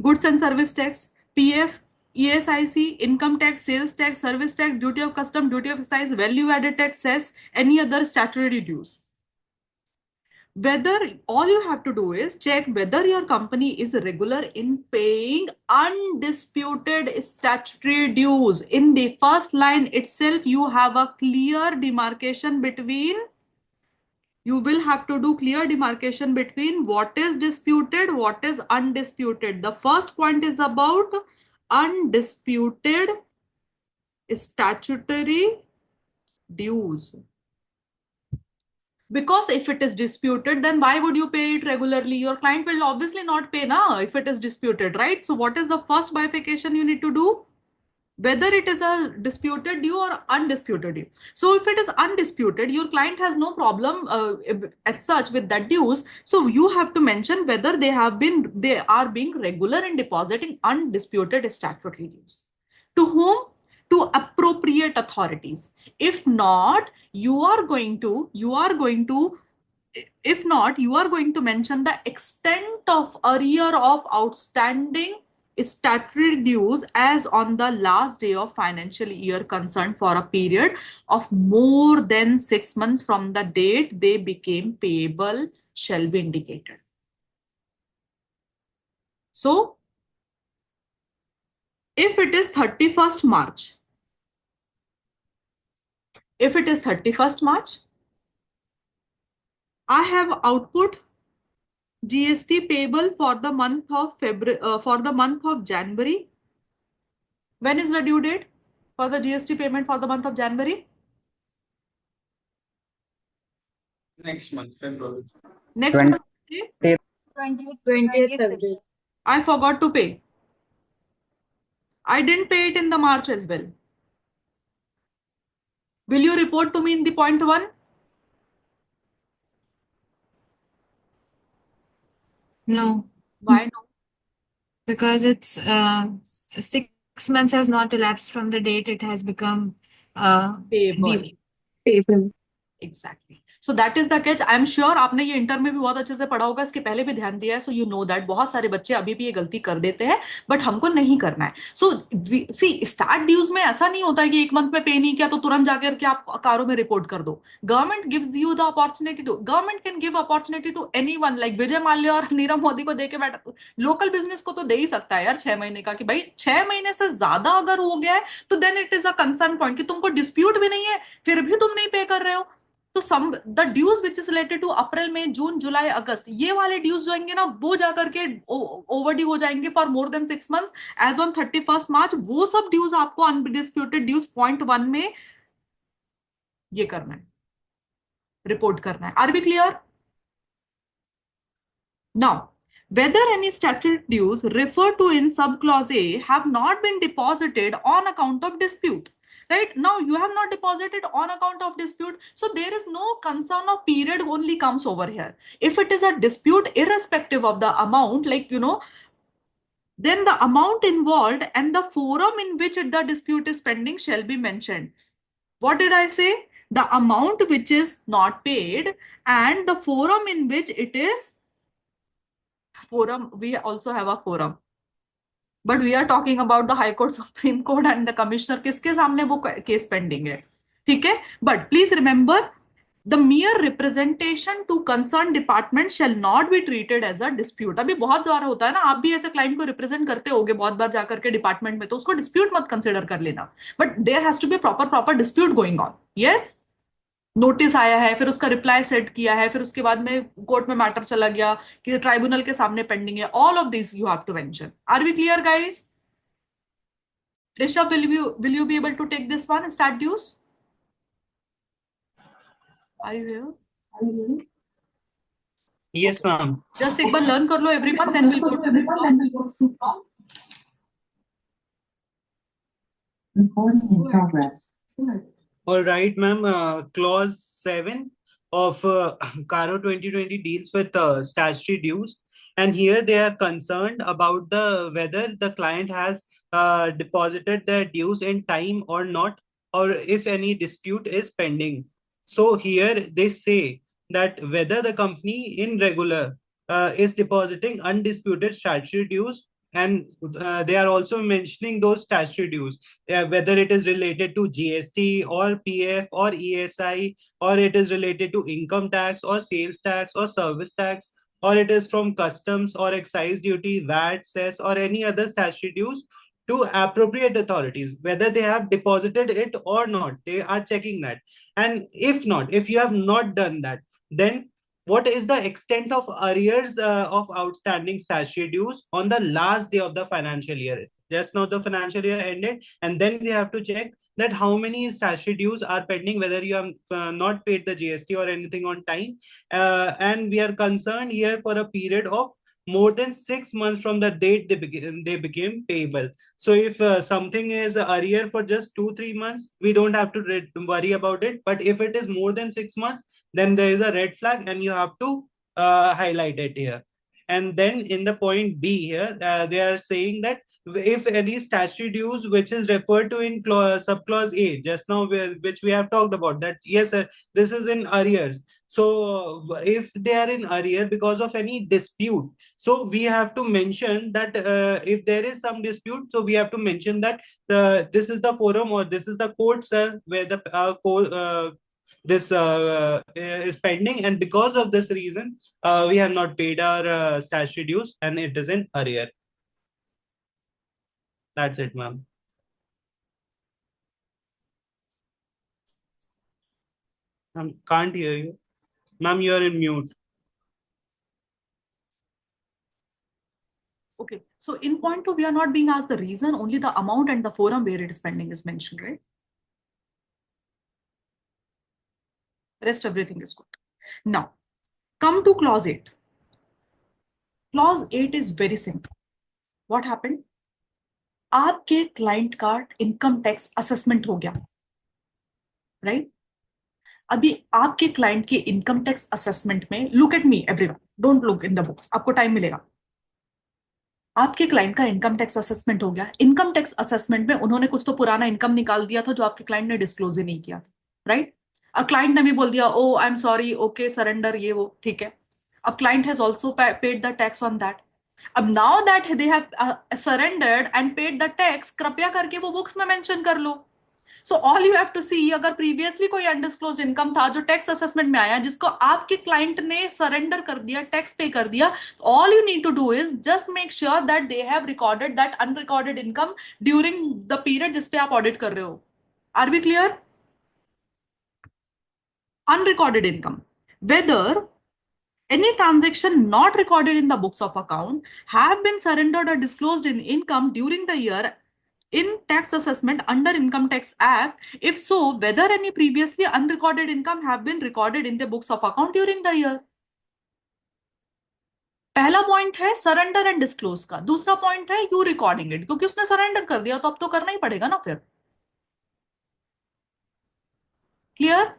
[SPEAKER 1] goods and service tax, PF, ESIC, income tax, sales tax, service tax, duty of custom, duty of excise, value added tax, cess, any other statutory dues. Whether all you have to do is check whether your company is regular in paying undisputed statutory dues. In the first line itself, you have a clear demarcation between. You will have to do clear demarcation between what is disputed, what is undisputed. The first point is about undisputed statutory dues. Because if it is disputed, then why would you pay it regularly? Your client will obviously not pay now if it is disputed, right? So what is the first bifurcation you need to do? Whether it is a disputed due or undisputed due. So if it is undisputed, your client has no problem as such with that dues. So you have to mention whether they are being regular in depositing undisputed statutory dues. To whom? To appropriate authorities. If not, you are going to mention the extent of arrear of outstanding statutory dues as on the last day of financial year concerned for a period of more than 6 months from the date they became payable shall be indicated. So, if it is 31st March, I have output GST payable for the month of January. When is the due date for the GST payment for the month of January?
[SPEAKER 5] Next month, February.
[SPEAKER 1] Next
[SPEAKER 6] 20.
[SPEAKER 1] month.
[SPEAKER 2] 20th February.
[SPEAKER 1] I forgot to pay. I didn't pay it in the March as well. Will you report to me in the point 1?
[SPEAKER 7] No,
[SPEAKER 1] Why no?
[SPEAKER 7] because it's 6 months has not elapsed from the date it has become
[SPEAKER 1] Payable.
[SPEAKER 7] due.
[SPEAKER 2] April.
[SPEAKER 1] Exactly. So that is the catch. I am sure आपने ये inter में भी बहुत अच्छे से पढ़ा होगा, इसके पहले भी ध्यान दिया है. So you know that बहुत सारे बच्चे अभी भी ये गलती कर देते हैं, बट हमको नहीं करना है. So see, स्टार्ट ड्यूज में ऐसा नहीं होता है कि एक मंथ में पे नहीं किया तो तुरंत जाकर के आप कारो में रिपोर्ट कर दो. Government gives you the opportunity to, government can give opportunity to anyone, like Vijay Mallya और नीरव मोदी को देके बैठा. लोकल बिजनेस को तो दे ही सकता है यार 6 महीने का, कि भाई 6 महीने से ज्यादा अगर हो गया है तो then it is a concern point कि तुमको डिस्प्यूट भी नहीं है फिर भी तुम नहीं पे कर रहे हो. तो some the dues which is related to April May June July August, ये वाले ड्यूज जो आएंगे ना वो जाकर के ओवरड्यू हो जाएंगे for more than 6 months as on 31st March. वो सब ड्यूज आपको अनडिस्प्यूटेड ड्यूज पॉइंट 1 में ये करना है, रिपोर्ट करना है. Are we clear? Now, whether any statutory dues referred to in subclause A have not been deposited on account of dispute. Right now, you have not deposited on account of dispute, so there is no concern of period only comes over here. If it is a dispute, irrespective of the amount, like then the amount involved and the forum in which the dispute is pending shall be mentioned. What did I say? The amount which is not paid and the forum in which it is. Forum, we also have a forum, but we are talking about the High Court, Supreme Court and the Commissioner. किसके सामने वो case pending है, ठीक है? But please remember, the mere representation to concerned department shall not be treated as a dispute. अभी बहुत बार होता है ना, आप भी ऐसे क्लाइंट को रिप्रेजेंट करते होगे बहुत बार जाकर के डिपार्टमेंट में, तो उसको डिस्प्यूट मत कंसिडर कर लेना, but there has to be proper dispute going on. Yes, notice आया है, फिर उसका रिप्लाई सेट किया है, फिर उसके बाद में कोर्ट में मैटर चला गया कि ट्राइब्यूनल के सामने पेंडिंग है. All of this you have to mention. Are we clear guys? Rishabh, will you be able to take this one, start dues? Are you here?
[SPEAKER 8] Yes, ma'am.
[SPEAKER 1] Just एक बार learn कर लो everyone, then we'll go to this clause.
[SPEAKER 2] Recording in progress.
[SPEAKER 8] All right, ma'am. Clause 7 of CARO 2020 deals with statutory dues, and here they are concerned about whether the client has deposited their dues in time or not, or if any dispute is pending. So here they say that whether the company in regular is depositing undisputed statutory dues, and they are also mentioning those statutory dues, whether it is related to GST or PF or ESI, or it is related to income tax or sales tax or service tax, or it is from customs or excise duty, VAT, cess, or any other statutory dues, to appropriate authorities, whether they have deposited it or not. They are checking that. And if not, if you have not done that, then what is the extent of arrears of outstanding statutory dues on the last day of the financial year? Just now the financial year ended, and then we have to check that how many statutory dues are pending, whether you have not paid the GST or anything on time. And we are concerned here for a period of more than 6 months from the date they became payable. So if something is arrear for just 2-3 months, we don't have to worry about it. But if it is more than 6 months, then there is a red flag and you have to highlight it here. And then in the point B here, they are saying that if any statutory dues which is referred to in subclause A, just now which we have talked about, that yes sir, this is in arrears. So if they are in arrear because of any dispute, so we have to mention that if there is some dispute, so we have to mention that this is the forum or this is the court, sir, where the this is pending, and because of this reason we have not paid our statutory dues and it is in arrear. That's it, ma'am. Can't hear you. Ma'am, you are in mute.
[SPEAKER 1] Okay, so in point two, we are not being asked the reason, only the amount and the forum where it is pending is mentioned, right? Rest everything is good. Now, come to clause 8. Clause 8 is very simple. What happened? आपके client का income tax assessment हो गया, right? अभी आपके client के income tax assessment में, look at me everyone, don't look in the books, आपको time मिलेगा। आपके क्लाइंट का इनकम टैक्स असेसमेंट हो गया। इनकम टैक्स असेसमेंट में उन्होंने कुछ तो पुराना इनकम निकाल दिया था जो आपके क्लाइंट ने डिस्क्लोज ही नहीं किया था, राइट? अब क्लाइंट ने भी बोल दिया, oh I am sorry, okay surrender, ये वो, ठीक है। अब client has also paid the tax on that. अब now that they have surrendered and paid the tax, कृपया करके वो बुक्स में मेंशन कर लो। So all you have to see, अगर प्रीवियसली कोई अनडिस्क्लोज इनकम था जो टैक्स असेसमेंट में आया, जिसको आपके क्लाइंट ने सरेंडर कर दिया, टैक्स पे कर दिया, all you need to do is just make sure that they have recorded that unrecorded income during the period जिसपे आप ऑडिट कर रहे हो। Are we clear? Unrecorded income, whether any transaction not recorded in the books of account have been surrendered or disclosed in income during the year in tax assessment under Income Tax Act. If so, whether any previously unrecorded income have been recorded in the books of account during the year. पहला point है surrender and disclose का, दूसरा point है you recording it, क्योंकि उसने surrender कर दिया तो अब तो करना ही पड़ेगा ना फिर। Clear?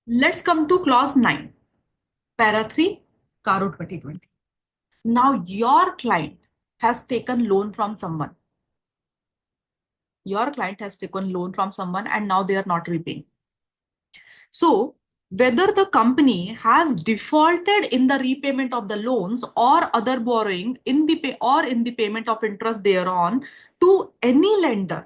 [SPEAKER 1] Let's come to clause 9, para 3, Caro 2020. Now your client has taken loan from someone. Your client has taken loan from someone and now they are not repaying. So whether the company has defaulted in the repayment of the loans or other borrowing in the payment of interest thereon to any lender.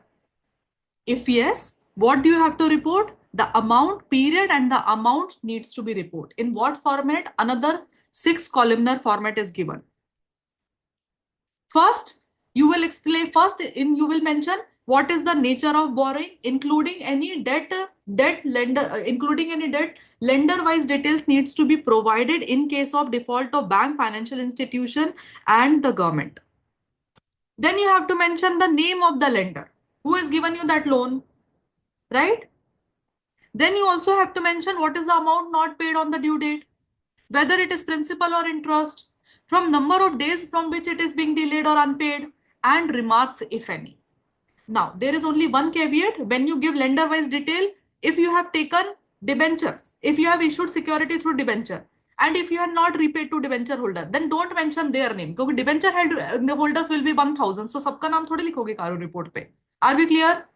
[SPEAKER 1] If yes, what do you have to report? The amount, period, and the amount needs to be reported. In what format? Another 6-columnar format is given. First, you will explain, you will mention what is the nature of borrowing, including any lender-wise details needs to be provided in case of default of bank, financial institution, and the government. Then you have to mention the name of the lender who has given you that loan, right? Then you also have to mention what is the amount not paid on the due date, whether it is principal or interest, from number of days from which it is being delayed or unpaid, and remarks if any. Now, there is only one caveat when you give lender-wise detail. If you have taken debentures, if you have issued security through debenture, and if you have not repaid to debenture holder, then don't mention their name, because debenture holders will be 1000. So, सबका नाम थोड़ी लिखोगे कारो report पे. Are we clear?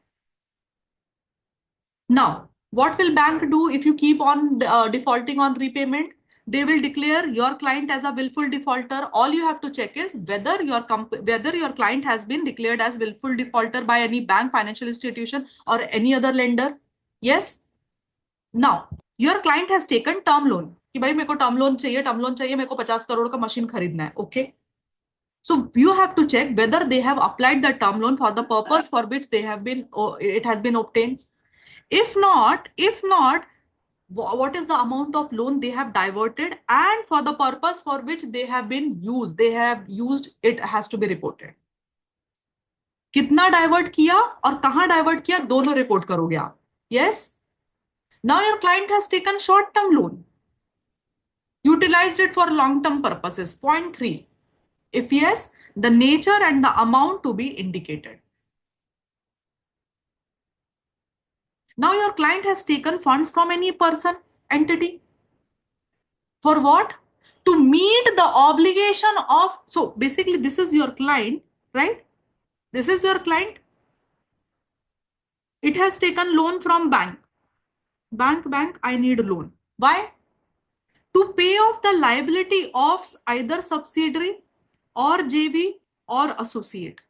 [SPEAKER 1] Now, what will bank do if you keep on defaulting on repayment? They will declare your client as a willful defaulter. All you have to check is whether your client has been declared as willful defaulter by any bank, financial institution, or any other lender. Yes. Now, your client has taken term loan. कि भाई मेरे को term loan चाहिए, मेरे को 50 करोड़ का machine खरीदना है. Okay. So you have to check whether they have applied the term loan for the purpose for which it has been obtained. If not, what is the amount of loan they have diverted, and for the purpose for which they have used, it has to be reported. कितना divert किया और कहां divert किया, दोनों report करोगे आप. Yes. Now your client has taken short-term loan, utilized it for long-term purposes. Point 3. If yes, the nature and the amount to be indicated. Now your client has taken funds from any person, entity. For what? to meet the obligation of, so basically this is your client, right? This is your client. It has taken loan from bank. Bank, I need a loan. Why? To pay off the liability of either subsidiary or JV or associate.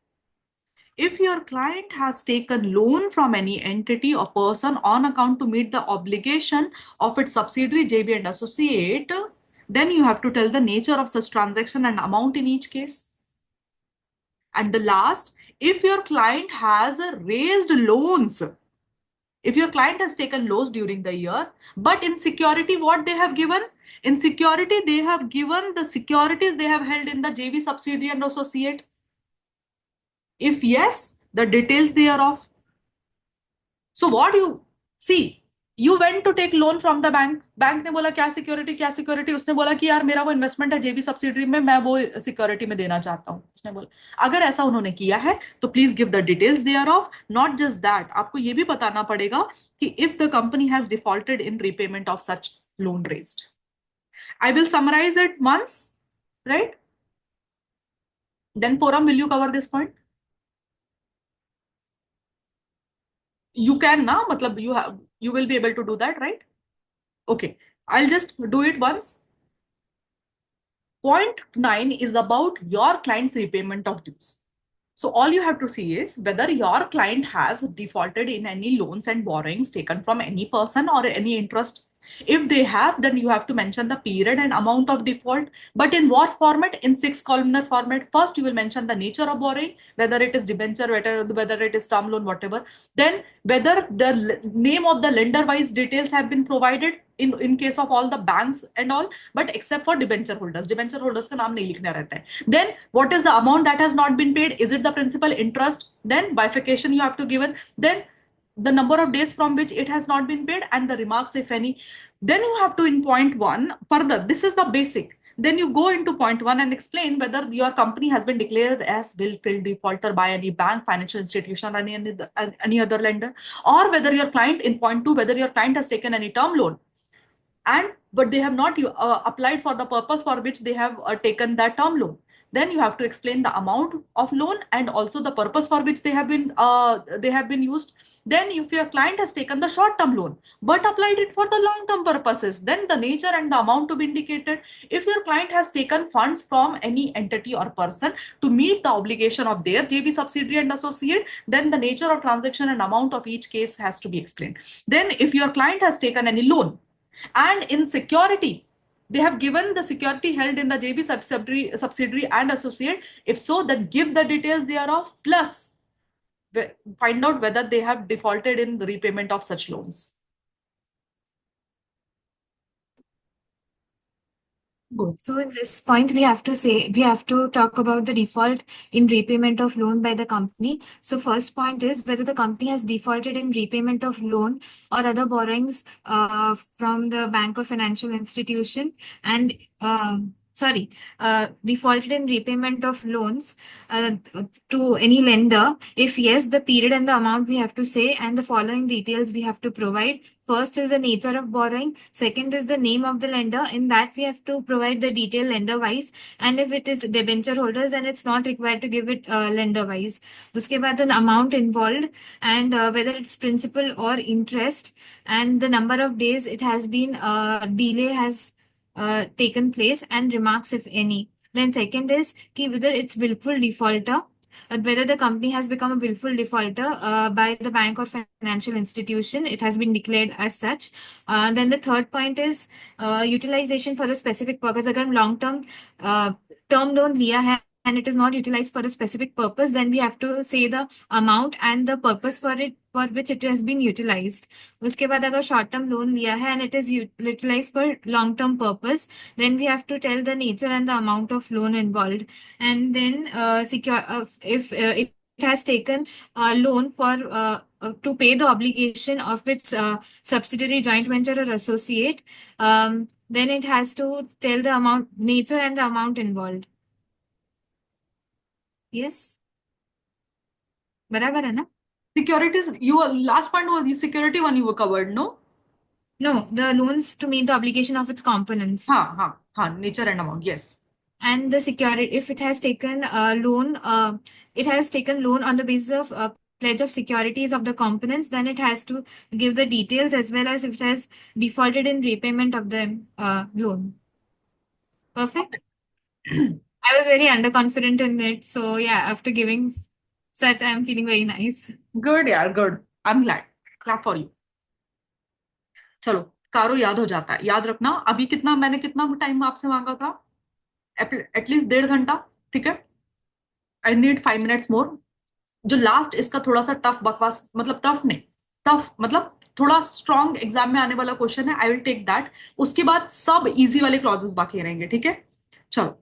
[SPEAKER 1] If your client has taken loan from any entity or person on account to meet the obligation of its subsidiary, JV and associate, then you have to tell the nature of such transaction and amount in each case. And the last, if your client has raised loans, if your client has taken loans during the year, but in security, what they have given? In security, they have given the securities they have held in the JV, subsidiary and associate. If yes, the details thereof. So what you see, you went to take loan from the bank. Bank ने बोला क्या security, उसने बोला कि यार मेरा वो investment है जेबी सब्सिडरी में, मैं वो सिक्योरिटी में देना चाहता हूँ. उसने बोला अगर ऐसा उन्होंने किया है तो please give the details thereof. Not just that, आपको ये भी बताना पड़ेगा कि if the company has defaulted in repayment of such loan raised. I will summarise it once, right? Then forum, will you cover this point? You can now, matlab you will be able to do that, right? Okay, I'll just do it once. Point 9 is about your client's repayment of dues. So all you have to see is whether your client has defaulted in any loans and borrowings taken from any person or any interest. If they have, then you have to mention the period and amount of default. But in what format? In 6-columnar format. First, you will mention the nature of borrowing, whether it is debenture, whether it is term loan, whatever. Then whether the name of the lender-wise details have been provided in case of all the banks and all, but except for debenture holders. Debenture holders का नाम नहीं लिखना रहता है. Then what is the amount that has not been paid? Is it the principal, interest? Then bifurcation you have to give. Then the number of days from which it has not been paid and the remarks, if any. Then you have to, in point 1, further, this is the basic. Then you go into point 1 and explain whether your company has been declared as will-filled defaulter by any bank, financial institution, or any other lender, or whether your client, in point 2, whether your client has taken any term loan but they have not applied for the purpose for which they have taken that term loan. Then you have to explain the amount of loan and also the purpose for which they have been used. Then if your client has taken the short-term loan but applied it for the long-term purposes, then the nature and the amount to be indicated. If your client has taken funds from any entity or person to meet the obligation of their JV, subsidiary and associate, then the nature of transaction and amount of each case has to be explained. Then if your client has taken any loan and in security, they have given the security held in the JV, subsidiary and associate. If so, then give the details thereof, plus find out whether they have defaulted in the repayment of such loans.
[SPEAKER 7] Good. So at this point, we have to talk about the default in repayment of loan by the company. So first point is whether the company has defaulted in repayment of loan or other borrowings from the bank or financial institution, and defaulted in repayment of loans to any lender. If yes, the period and the amount we have to say, and the following details we have to provide. First is the nature of borrowing. Second is the name of the lender. In that we have to provide the detail lender wise. And if it is debenture holders, then it's not required to give it lender wise. Uske baad an amount involved and whether it's principal or interest and the number of days it has been delay has taken place and remarks if any. Then second is whether it's willful defaulter, whether the company has become a willful defaulter by the bank or financial institution, it has been declared as such. Then the third point is utilization for the specific purpose. Agar long term term loan liya hai and it is not utilized for a specific purpose, then we have to say the amount and the purpose for which it has been utilized. Uske baad agar short term loan liya hai and it is utilized for long term purpose, then we have to tell the nature and the amount of loan involved. And then if it has taken a loan for to pay the obligation of its subsidiary, joint venture or associate, then it has to tell the amount, nature and the amount involved. Yes. बराबर है ना?
[SPEAKER 1] Securities, last point was the security one you were covered, no?
[SPEAKER 7] No, the loans to meet the obligation of its components.
[SPEAKER 1] Nature and amount, yes.
[SPEAKER 7] And the security, if it has taken a loan, it has taken loan on the basis of pledge of securities of the components, then it has to give the details, as well as if it has defaulted in repayment of the loan. Perfect. I was very underconfident in it, so yeah, after giving such, I'm feeling very nice.
[SPEAKER 1] Good यार, good. I'm glad. Clap for you. चलो, कारो याद हो जाता है. याद रखना, अभी मैंने कितना टाइम आपसे मांगा था? एटलीस्ट 1.5 घंटा. ठीक है? I need 5 minutes more. जो लास्ट इसका थोड़ा सा टफ बकवास, मतलब टफ नहीं, टफ मतलब थोड़ा स्ट्रॉन्ग एग्जाम में आने वाला क्वेश्चन है. I will take that. उसके बाद सब इजी वाले क्लॉजेस बाकी रहेंगे. ठीक है? चलो,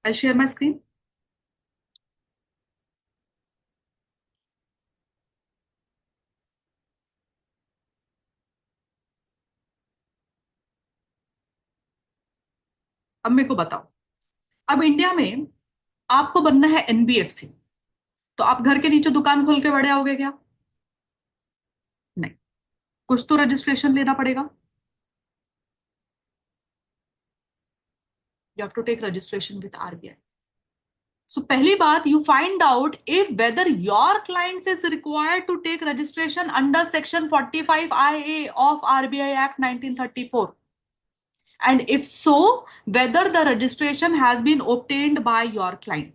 [SPEAKER 1] आई शेयर माई स्क्रीन. अब मेरे को बताओ, अब इंडिया में आपको बनना है एनबीएफसी, तो आप घर के नीचे दुकान खोल के बड़े आओगे क्या? नहीं, कुछ तो रजिस्ट्रेशन लेना पड़ेगा. You have to take registration with RBI. So पहली बात, you find out if whether your client is required to take registration under section 45 IA of RBI Act 1934. And if so, whether the registration has been obtained by your client.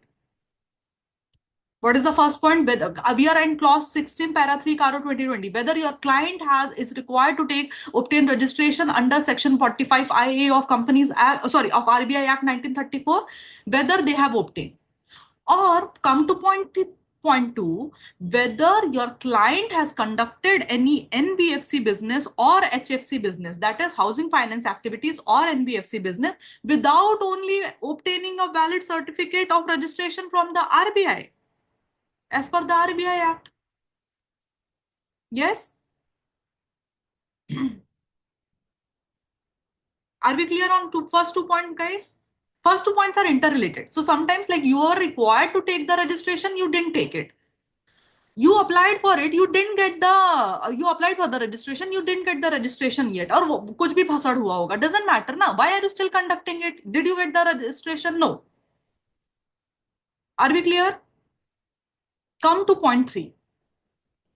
[SPEAKER 1] What is the first point? We are in clause 16, para 3, CARO 2020. Whether your client is required to obtain registration under section 45 IA of Companies Act, of RBI Act 1934, whether they have obtained. Or come to point 2, whether your client has conducted any NBFC business or HFC business, that is housing finance activities or NBFC business, without only obtaining a valid certificate of registration from the RBI. As per the RBI Act. Yes? Are we clear on first 2 points, guys? First 2 points are interrelated. So sometimes like you are required to take the registration, you didn't take it. You applied for it, you didn't get you applied for the registration, you didn't get the registration yet. Or kuch bhi phasad hua hoga. Doesn't matter na. Why are you still conducting it? Did you get the registration? No. Are we clear? Come to point 3.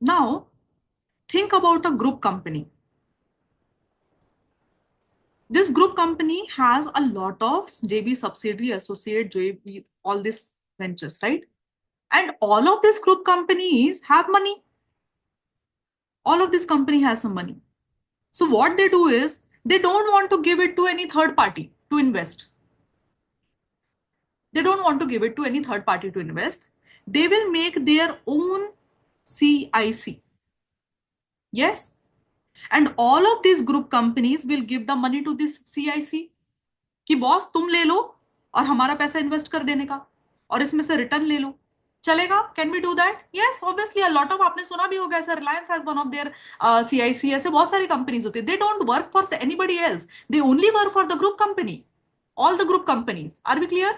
[SPEAKER 1] Now, think about a group company. This group company has a lot of JV subsidiary, associate, JV, all these ventures, right? And all of these group companies have money. All of this company has some money. So what they do is they don't want to give it to any third party to invest. They don't want to give it to any third party to invest. They will make their own CIC. Yes? And all of these group companies will give the money to this CIC. कि boss तुम ले लो और हमारा पैसा invest कर देने का और इसमें से रिटर्न ले लो. चलेगा? Can we do that? Yes, obviously. A lot of, आपने सुना भी होगा ऐसा, Reliance has one of their CIC. ऐसे बहुत सारी कंपनीज होती है. They don't work for anybody else, they only work for the group company. All the group companies. Are we clear?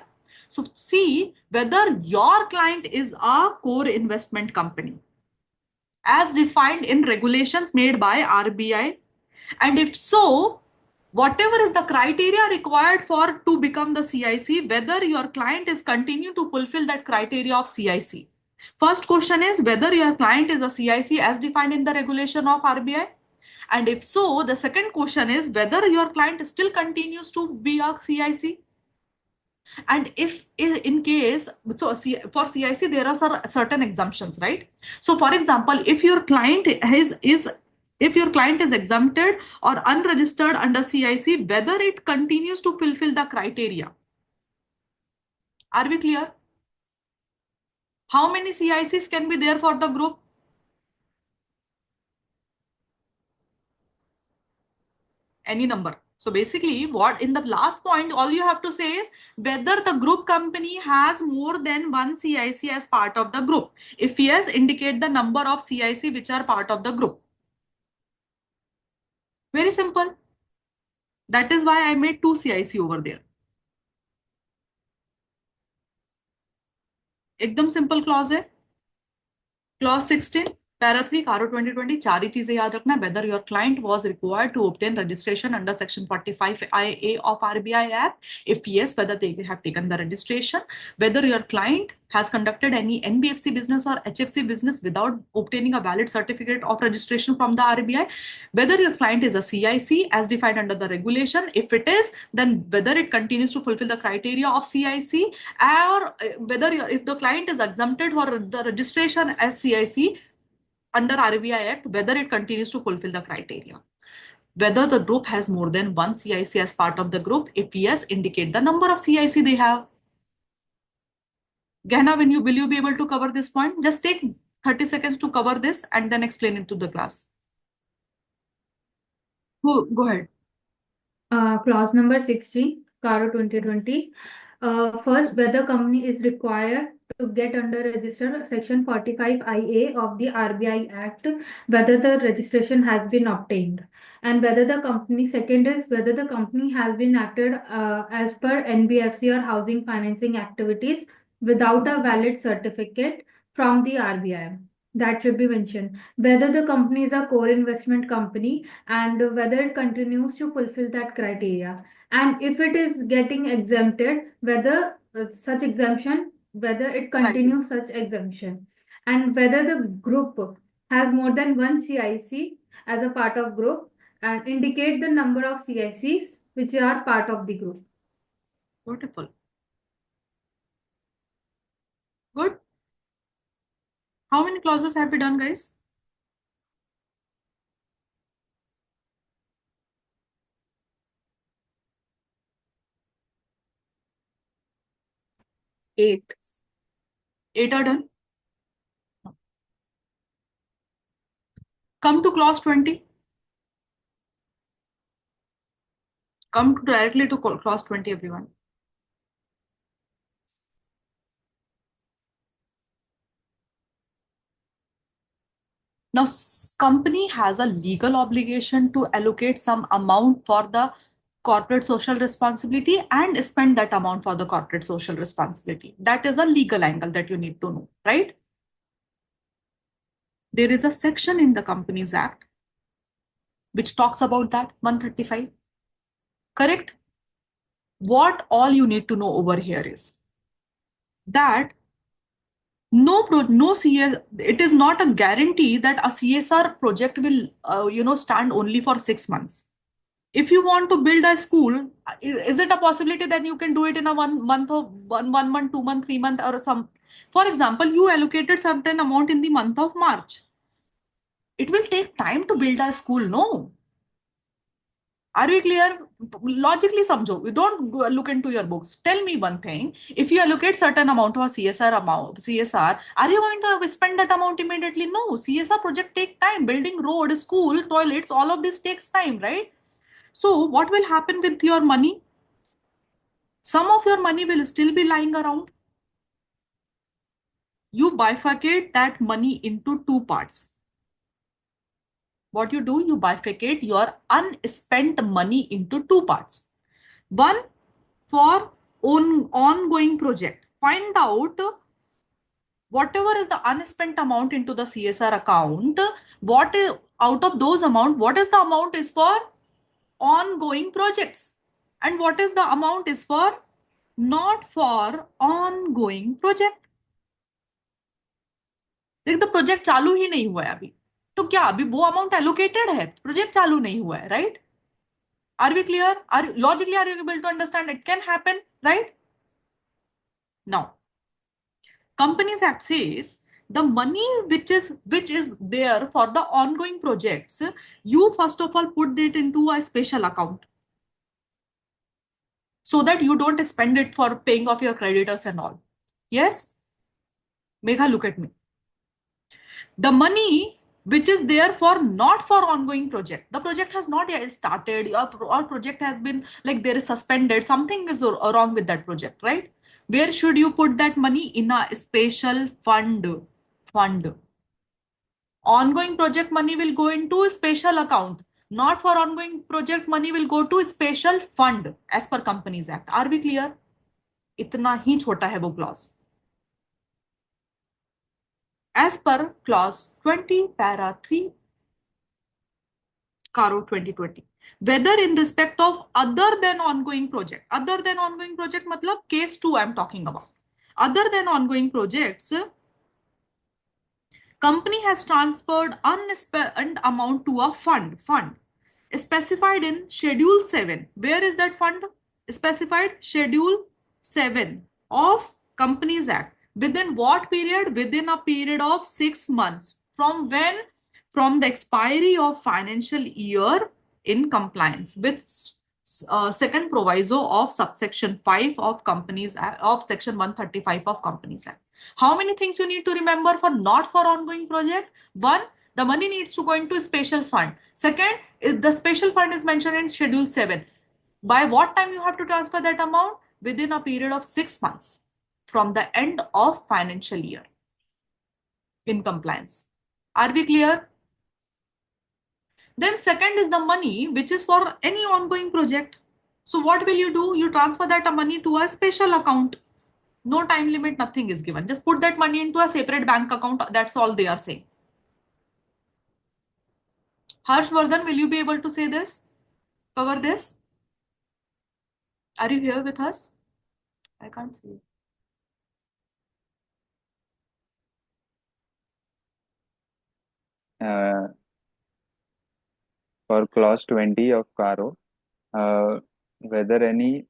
[SPEAKER 1] So see whether your client is a core investment company as defined in regulations made by RBI, and if so, whatever is the criteria required for to become the CIC, whether your client is continuing to fulfill that criteria of CIC. First question is whether your client is a CIC as defined in the regulation of RBI. And if so, the second question is whether your client still continues to be a CIC. And if in case, so for CIC, there are certain exemptions, right? So for example, if your client if your client is exempted or unregistered under CIC, whether it continues to fulfill the criteria. Are we clear? How many CICs can be there for the group? Any number. So basically, what in the last point, all you have to say is whether the group company has more than one CIC as part of the group. If yes, indicate the number of CIC which are part of the group. Very simple. That is why I made 2 CIC over there. एकदम simple clause है. Clause 16. Para 3 Caro 2020 चार ही चीजें याद रखना, whether your client was required to obtain registration under section 45 IA of RBI Act. If yes, whether they have taken the registration, whether your client has conducted any NBFC business or HFC business without obtaining a valid certificate of registration from the RBI, whether your client is a CIC as defined under the regulation. If it is, then whether it continues to fulfill the criteria of CIC, or whether if the client is exempted for the registration as CIC under RBI Act, whether it continues to fulfill the criteria. Whether the group has more than one CIC as part of the group. If yes, indicate the number of CIC they have. Gehna, will you be able to cover this point? Just take 30 seconds to cover this and then explain it to the class. Go ahead.
[SPEAKER 9] Clause number 60, Caro 2020. First, whether company is required to get under register section 45 IA of the RBI Act, whether the registration has been obtained, and whether the company, second is whether the company has been acted as per NBFC or housing financing activities without a valid certificate from the RBI. That should be mentioned. Whether the company is a core investment company and whether it continues to fulfill that criteria. And if it is getting exempted, whether such exemption, whether it continues such exemption. And whether the group has more than one CIC as a part of group, and indicate the number of CICs which are part of the group.
[SPEAKER 1] Beautiful. Good. How many clauses have we done, guys?
[SPEAKER 7] 8.
[SPEAKER 1] 8 are done. Come to clause 20. Come directly to clause 20, everyone. Now, company has a legal obligation to allocate some amount for the corporate social responsibility and spend that amount for the corporate social responsibility. That is a legal angle that you need to know, right? There is a section in the Companies Act which talks about that, 135. Correct? What all you need to know over here is that it is not a guarantee that a CSR project will stand only for 6 months. If you want to build a school, is it a possibility that you can do it in a 1 month or 1 month, 2 month, 3 month or some? For example, you allocated certain amount in the month of March. It will take time to build a school, no? Are we clear? Logically, samjho. You don't look into your books. Tell me one thing. If you allocate certain amount of CSR, are you going to spend that amount immediately? No. CSR project take time. Building road, school, toilets, all of this takes time, right? So what will happen with your money? Some of your money will still be lying around. You bifurcate that money into two parts. What you do, you bifurcate your unspent money into two parts. One for ongoing project. Find out whatever is the unspent amount into the CSR account. What is out of those amount? What is the amount is for ongoing projects, and what is the amount is for not for ongoing project. देख the project चालू ही नहीं हुआ है अभी, तो क्या अभी वो amount allocated है, project चालू नहीं हुआ है, right? Are we clear? Logically, are you able to understand? It can happen, right? Now, Companies Act says the money which is there for the ongoing projects, you first of all put it into a special account so that you don't spend it for paying off your creditors and all. Yes? Megha, look at me. The money which is there for not for ongoing project, the project has not yet started, or project has been like there is suspended, something is wrong with that project, right? Where should you put that money? In a special fund. Ongoing project money will go into a special account. Not for ongoing project money will go to a special fund as per Companies Act. Are we clear? इतना ही छोटा है वो clause. as per clause 20 para 3 CARO 2020, whether in respect of other than ongoing project matlab case 2 I am talking about. Other than ongoing projects, company has transferred unspent amount to a fund specified in Schedule 7. Where is that fund specified? Schedule 7 of Companies Act. Within what period? Within a period of 6 months. From when? From the expiry of financial year in compliance with second proviso of subsection 5 of Companies Act, of section 135 of Companies Act. How many things you need to remember for not for ongoing project? One, the money needs to go into special fund. Second, the special fund is mentioned in Schedule 7. By what time you have to transfer that amount? Within a period of 6 months from the end of financial year in compliance. Are we clear? Then second is the money which is for any ongoing project. So what will you do? You transfer that money to a special account. No time limit, nothing is given. Just put that money into a separate bank account. That's all they are saying. Harshvardhan, will you be able to say this? Cover this? Are you here with us? I can't see you.
[SPEAKER 10] For clause 20 of CARO, whether any,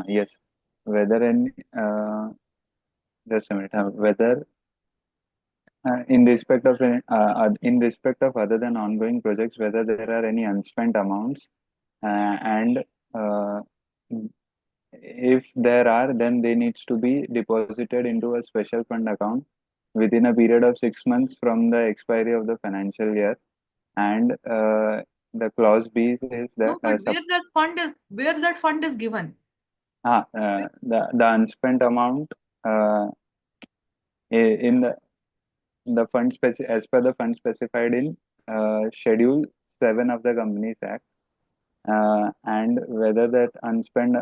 [SPEAKER 10] yes, whether any, just a minute, whether in respect of other than ongoing projects, whether there are any unspent amounts, and if there are, then they needs to be deposited into a special fund account within a period of 6 months from the expiry of the financial year. And the clause B says that
[SPEAKER 1] no, but where that fund is given.
[SPEAKER 10] The unspent amount in the fund as per the fund specified in Schedule 7 of the Companies Act, and whether that unspent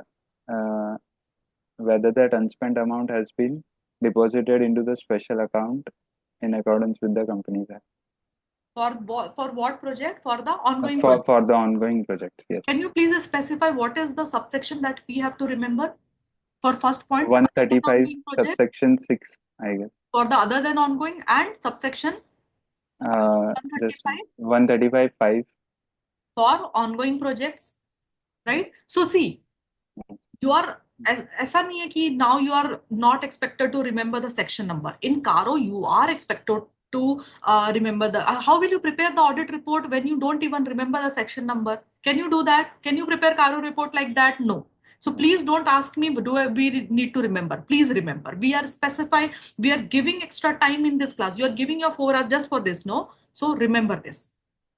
[SPEAKER 10] amount has been deposited into the special account in accordance with the Companies Act.
[SPEAKER 1] For what project? For the ongoing project.
[SPEAKER 10] For the ongoing project, yes.
[SPEAKER 1] Can you please specify what is the subsection that we have to remember? For first point,
[SPEAKER 10] 135 subsection 6, I guess.
[SPEAKER 1] For the other than ongoing and subsection
[SPEAKER 10] 135 5
[SPEAKER 1] for ongoing projects, right? So see, you are ऐसा नहीं है कि now you are not expected to remember the section number. In CARO, you are expected to remember the. How will you prepare the audit report when you don't even remember the section number? Can you do that? Can you prepare CARO report like that? No. So please don't ask me, we need to remember? Please remember, we are specifying, we are giving extra time in this class. You are giving your 4 hours just for this, no? So remember this,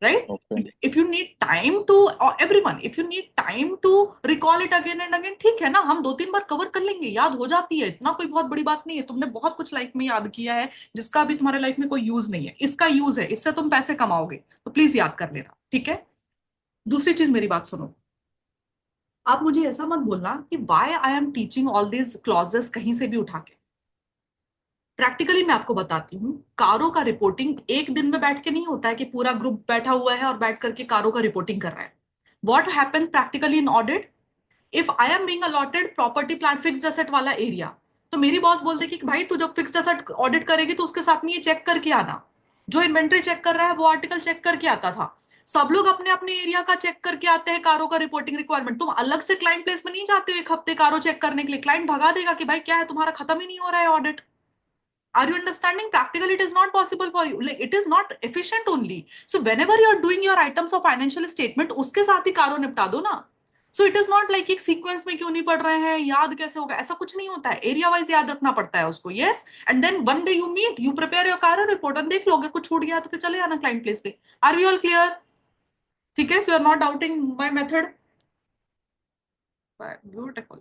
[SPEAKER 1] right?
[SPEAKER 10] Okay.
[SPEAKER 1] If you need time to, or everyone, if you need time to recall it again and again, ठीक है ना, हम 2-3 बार cover कर लेंगे, याद हो जाती है, इतना कोई बहुत बड़ी बात नहीं है. तुमने बहुत कुछ लाइफ में याद किया है जिसका अभी तुम्हारे लाइफ में कोई यूज नहीं है. इसका यूज है, इससे तुम पैसे कमाओगे, तो प्लीज याद कर लेना, ठीक है? दूसरी चीज, मेरी बात सुनो. आप मुझे ऐसा मत बोलना कि why I am teaching all these clauses कहीं से भी उठा के. प्रैक्टिकली मैं आपको बताती हूँ, कारो का रिपोर्टिंग एक दिन में बैठ के नहीं होता है कि पूरा ग्रुप बैठा हुआ है और बैठ करके कारो का रिपोर्टिंग कर रहा है. What happens practically in audit, if I am being allotted property plant fixed asset वाला एरिया, तो मेरी बॉस बोल दे कि भाई तू जब फिक्स्ड एसेट ऑडिट करेगी तो उसके साथ में ये चेक करके आना. जो इन्वेंट्री चेक कर रहा है वो आर्टिकल चेक करके आता था. सब लोग अपने अपने एरिया का चेक करके आते हैं कारो का रिपोर्टिंग रिक्वायरमेंट. तुम अलग से क्लाइंट प्लेस में नहीं जाते हो 1 हफ्ते कारो चेक करने के लिए. क्लाइंट भगा देगा कि भाई क्या है तुम्हारा, खत्म ही नहीं हो रहा है audit. Are you understanding? Practically, it is not possible for you. Like, it is not efficient only. So whenever you are doing your items of financial statement, उसके साथ ही कारो निपटा दो ना. So it is not like एक sequence में क्यों नहीं पढ़ रहे हैं, याद कैसे होगा, ऐसा कुछ नहीं होता है. एरिया वाइज याद रखना पड़ता है उसको. Yes, and then one day you meet, you prepare your CARO report और देख लो, अगर कुछ छूट गया तो फिर चले आना क्लाइंट प्लेस पे. Are we all clear? ठीक है, so you are not doubting my method. Beautiful.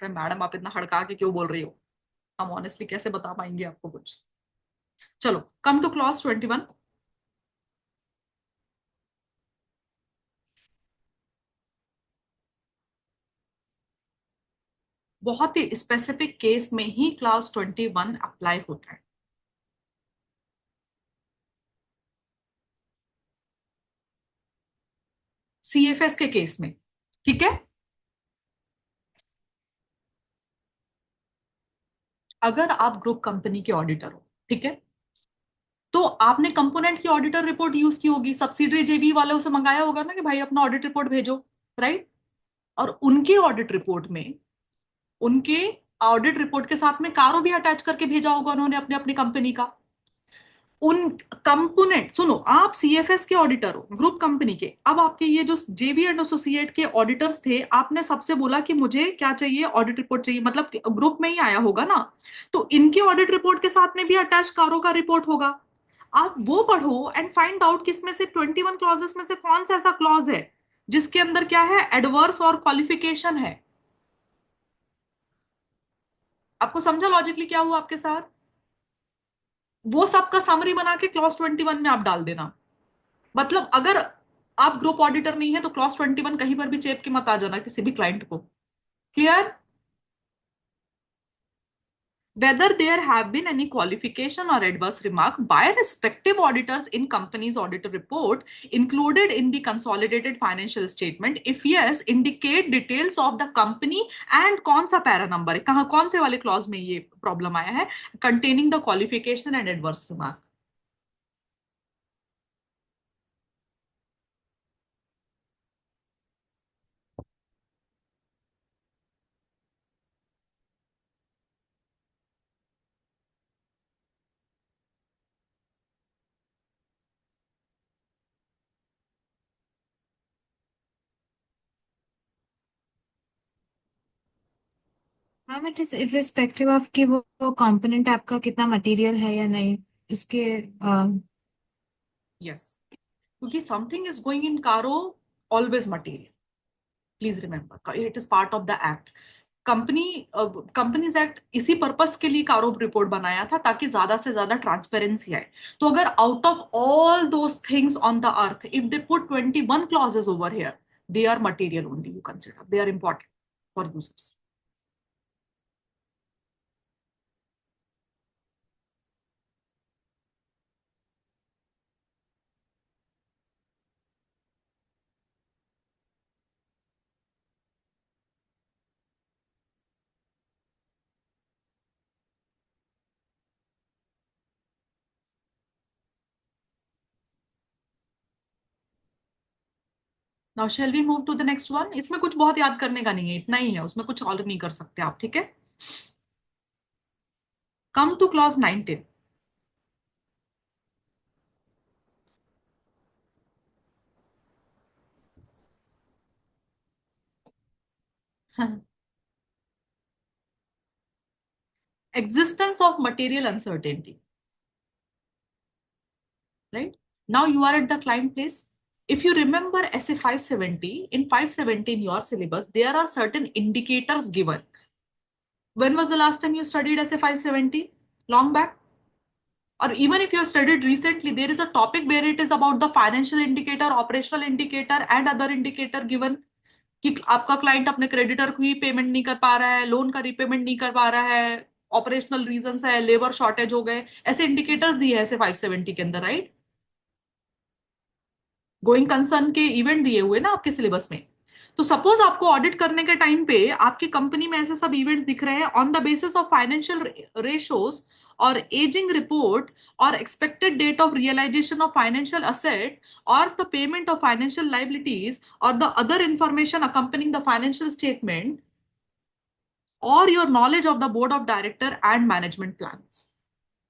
[SPEAKER 1] Madam आप इतना हड़का के क्यों बोल रही हो? हम ऑनेस्टली कैसे बता पाएंगे आपको कुछ. चलो, कम टू क्लॉज 21. बहुत ही स्पेसिफिक केस में ही क्लॉज 21 अप्लाई होता है। सीएफएस के केस में, ठीक है। अगर आप ग्रुप कंपनी के ऑडिटर हो, ठीक है, तो आपने कंपोनेंट की ऑडिटर रिपोर्ट यूज की होगी, सब्सिडरी जेवी वालों से मंगाया होगा ना कि भाई अपना ऑडिट रिपोर्ट भेजो, राइट। और उनके ऑडिट रिपोर्ट में, उनके ऑडिट रिपोर्ट के साथ में कारो भी अटैच करके भेजा होगा उन्होंने अपने अपनी कंपनी का। उन कंपोनेंट, सुनो, आप सीएफएस के ऑडिटर हो ग्रुप कंपनी के, अब आपके ये जो जेवी एंड एसोसिएट के ऑडिटर्स थे, आपने सबसे बोला कि मुझे क्या चाहिए, ऑडिट रिपोर्ट चाहिए, मतलब ग्रुप में ही आया होगा ना, तो इनके ऑडिट रिपोर्ट के साथ में भी अटैच कारो का रिपोर्ट होगा। आप वो पढ़ो एंड फाइंड आउट किसमें से 21 क्लॉजेस में से कौन सा ऐसा क्लॉज है जिसके अंदर क्या है, एडवर्स और क्वालिफिकेशन है। आपको समझा लॉजिकली क्या हुआ आपके साथ? वो सबका समरी बना के क्लॉज 21 में आप डाल देना। मतलब अगर आप ग्रुप ऑडिटर नहीं है तो क्लॉज 21 कहीं पर भी चेप के मत आ जाना किसी भी क्लाइंट को। Clear? Whether there have been any qualification or adverse remark by respective auditors in company's audit report included in the consolidated financial statement, if yes, indicate details of the company and कौन सा para number है, कहाँ कौन से वाले clause में ये problem आया है, containing the qualification and adverse remark.
[SPEAKER 7] Ma'am it is irrespective of कि वो कंपोनेंट आपका कितना मटेरियल है या नहीं, इसके
[SPEAKER 1] Yes, क्योंकि something is going in caro, always material. Please remember, it is part of the act. Companies act इसी पर्पस के लिए कारो रिपोर्ट बनाया था ताकि ज्यादा से ज्यादा ट्रांसपेरेंसी आए। तो अगर out of all those things on the earth if they put 21 clauses over here, they are material only, you consider they are important for users. Now shall we move to the next one. इसमें कुछ बहुत याद करने का नहीं है, इतना ही है, उसमें कुछ और नहीं कर सकते आप, ठीक है। Come two clause 19। Existence of material uncertainty, right? Now you are at the client place. If you remember SA 570, in 570 in your syllabus, there are certain indicators given. When was the last time you studied SA 570? Long back? Or even if you have studied recently, there is a topic where it is about the financial indicator, operational indicator, and other indicator given. कि आपका client अपने creditor को ही payment नहीं कर पा रहा है, loan का रीपेमेंट नहीं कर पा रहा है, ऑपरेशनल रीजंस है, लेबर शॉर्टेज हो गए, ऐसे इंडिकेटर्स दिए हैं ऐसे 570 के अंदर, राइट। गोइंग कंसर्न के इवेंट दिए हुए ना आपके सिलेबस में। तो सपोज आपको ऑडिट करने के टाइम पे आपकी कंपनी में ऐसे सब इवेंट्स दिख रहे हैं on the basis of financial ratios और एजिंग रिपोर्ट और expected date of realisation of financial asset और the payment of financial liabilities और the other information accompanying the financial statement और your knowledge of the board of director and management plans.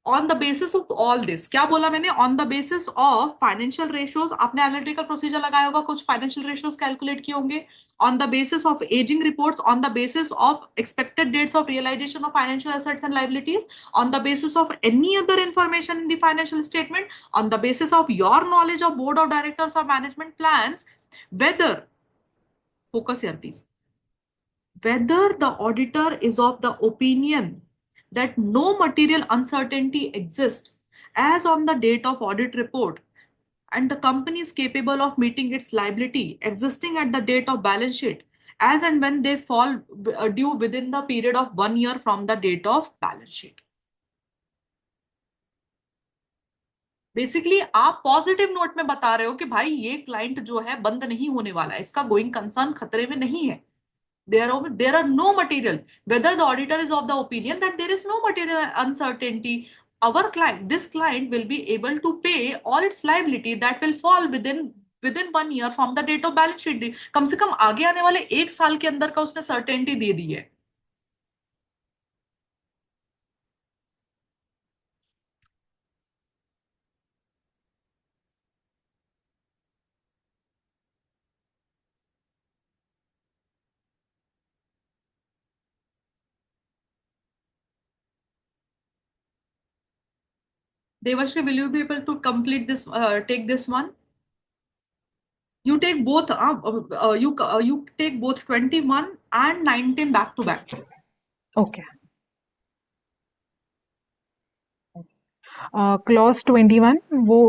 [SPEAKER 1] On the basis of all this, क्या बोला मैंने, on the basis of financial ratios, आपने analytical procedure लगाया होगा, कुछ financial ratios calculate किए होंगे, on the basis of ageing reports, on the basis of expected dates of realisation of financial assets and liabilities, on the basis of any other information in the financial statement, on the basis of your knowledge of board of directors of management plans, whether, focus here please, whether the auditor is of the opinion that no material uncertainty exists as on the date of audit report and the company is capable of meeting its liability existing at the date of balance sheet as and when they fall due within the period of 1 year from the date of balance sheet. Basically आप positive note में बता रहे हो कि भाई ये client जो है बंद नहीं होने वाला है, इसका गोइंग कंसर्न खतरे में नहीं है. There are no material, whether the auditor is of the opinion that there is no material uncertainty, this client will be able to pay all its liability that will fall within 1 year from the date of balance sheet. कम से कम आगे आने वाले 1 साल के अंदर का उसने certainty दे दी है. Devashri, will you be able to complete this, take this one? You take both, you take both 21 and 19 back to back.
[SPEAKER 11] Okay. Clause 21 वो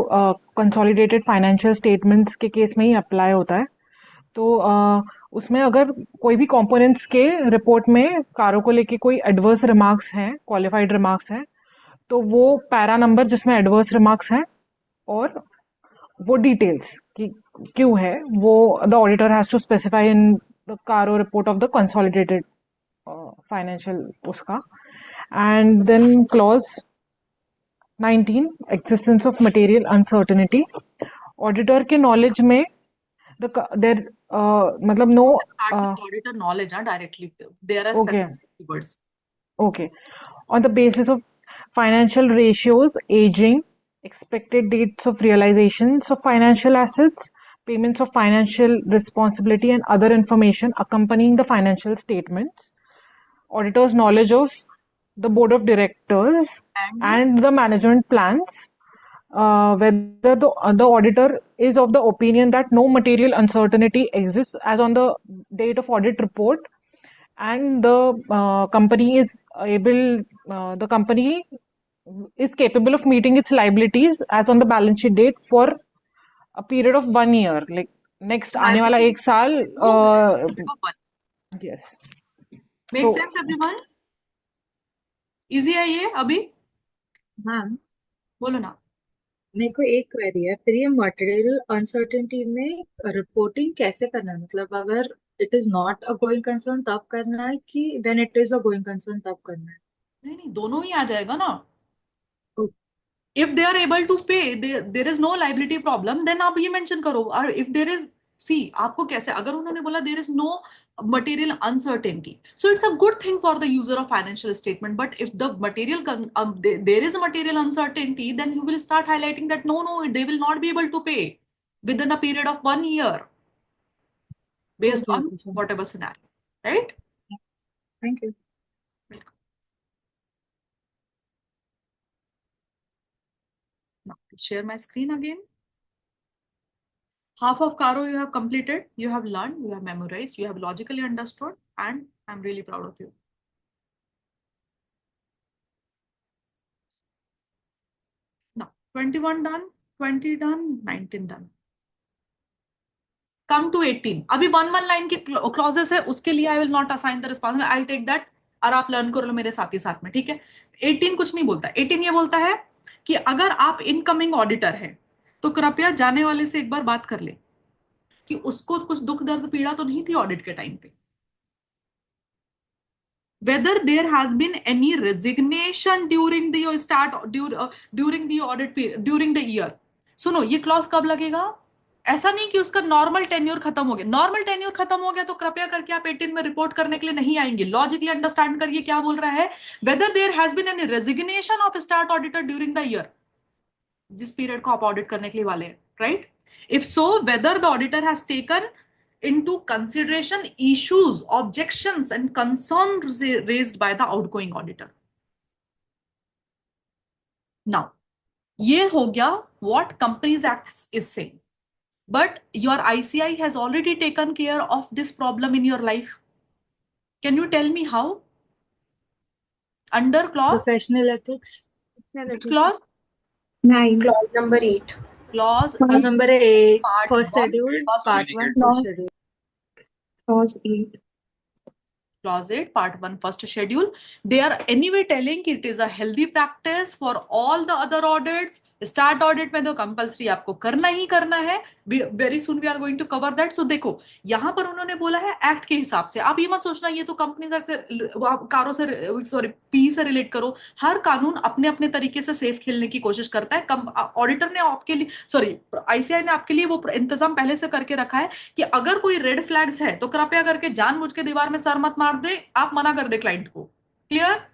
[SPEAKER 11] कंसोलिडेटेड फाइनेंशियल स्टेटमेंट्स के केस में ही अप्लाई होता है. तो उसमें अगर कोई भी कंपोनेंट्स के रिपोर्ट में कारो को लेके कोई एडवर्स रिमार्क्स हैं, क्वालिफाइड रिमार्क्स हैं, तो वो पैरा नंबर जिसमें एडवर्स रिमार्क्स हैं और वो डिटेल्स कि क्यों है वो the auditor has to specify in the CARO report of the consolidated financial उसका. And then clause 19 existence of material uncertainty. Auditor के नॉलेज में देर मतलब no
[SPEAKER 1] auditor knowledge directly there are specific words.
[SPEAKER 11] Okay, on the basis of financial ratios, aging, expected dates of realizations of financial assets, payments of financial responsibility and other information accompanying the financial statements, auditor's knowledge of the board of directors and the management plans, whether the auditor is of the opinion that no material uncertainty exists as on the date of audit report, and the company is capable of meeting its liabilities as on the balance sheet date for a period of 1 year, like next आने वाला 1 साल. Yes.
[SPEAKER 1] Makes sense, everyone? Easy है ये अभी?
[SPEAKER 2] Ma'am
[SPEAKER 1] बोलो ना.
[SPEAKER 2] मेरे को एक क्वेरी है, फिर ये मटेरियल अनसर्टेनिटी में रिपोर्टिंग कैसे करना है? मतलब अगर it is not a going concern तब करना है कि when it is a going concern तब करना है?
[SPEAKER 1] नहीं, दोनों ही आ जाएगा ना. If they are able to pay, there is no liability problem, then आप ये mention करो. और if there is, see, आपको कैसे, अगर उन्होंने बोला there is no material uncertainty, so it's a good thing for the user of financial statement. But if the material there is a material uncertainty, then you will start highlighting that no, they will not be able to pay within a period of 1 year based on whatever scenario, right?
[SPEAKER 2] Thank you.
[SPEAKER 1] Now share my screen again. Half of Caro you have completed, you have learned, you have memorized, you have logically understood, and I'm really proud of you. Now, 21 done, 20 done, 19 done. Come to 18. अभी 1 line की clauses है, उसके लिए I will not assign the responsibility. I'll take that. और आप learn कर लो मेरे साथ ही साथ में, ठीक है? 18 कुछ नहीं बोलता. 18 ये बोलता है कि अगर आप इनकमिंग ऑडिटर हैं, तो कृपया जाने वाले से एक बार बात कर ले कि उसको कुछ दुख दर्द पीड़ा तो नहीं थी ऑडिट के टाइम पे. Whether there has been any resignation during the during the audit period, during the year. सुनो, ये क्लॉज कब लगेगा? ऐसा नहीं कि उसका नॉर्मल टेन्योर खत्म हो गया. नॉर्मल टेन्योर खत्म हो गया तो कृपया करके आप 18 में रिपोर्ट करने के लिए नहीं आएंगे. लॉजिकली अंडरस्टैंड करिए क्या बोल रहा है. Whether there has been any resignation of start auditor during the year, जिस पीरियड को आप ऑडिट करने के लिए वाले हैं, right? If so, whether the auditor has taken into consideration issues, objections and concerns raised by the outgoing auditor. Now, ये हो गया what Companies Act is saying. But your ICI has already taken care of this problem in your life. Can you tell me how? Under clause?
[SPEAKER 2] Professional ethics.
[SPEAKER 1] Which clause?
[SPEAKER 3] 9. Clause number 8.
[SPEAKER 1] Clause
[SPEAKER 2] number 8.
[SPEAKER 1] Part
[SPEAKER 2] First
[SPEAKER 1] 1,
[SPEAKER 2] schedule.
[SPEAKER 1] first
[SPEAKER 2] Part 1. First schedule. Clause 8.
[SPEAKER 1] Clause 8, Part 1, first schedule. They are anyway telling it is a healthy practice for all the other audits. Start audit में तो compulsory आपको करना ही करना है. Very soon we are going to cover that. So देखो यहाँ पर उन्होंने बोला है एक्ट के हिसाब से. आप ये मत सोचना ये तो कंपनी से कारों से सॉरी पी से रिलेट करो. हर कानून अपने अपने तरीके से सेफ खेलने की कोशिश करता है. ऑडिटर ने आपके लिए सॉरी आईसीआई ने आपके लिए वो इंतजाम पहले से करके रखा है कि अगर कोई रेड फ्लैग्स है तो कृपया करके जानबूझ के दीवार में सर मत मार दे. आप मना कर दे क्लाइंट को. Clear?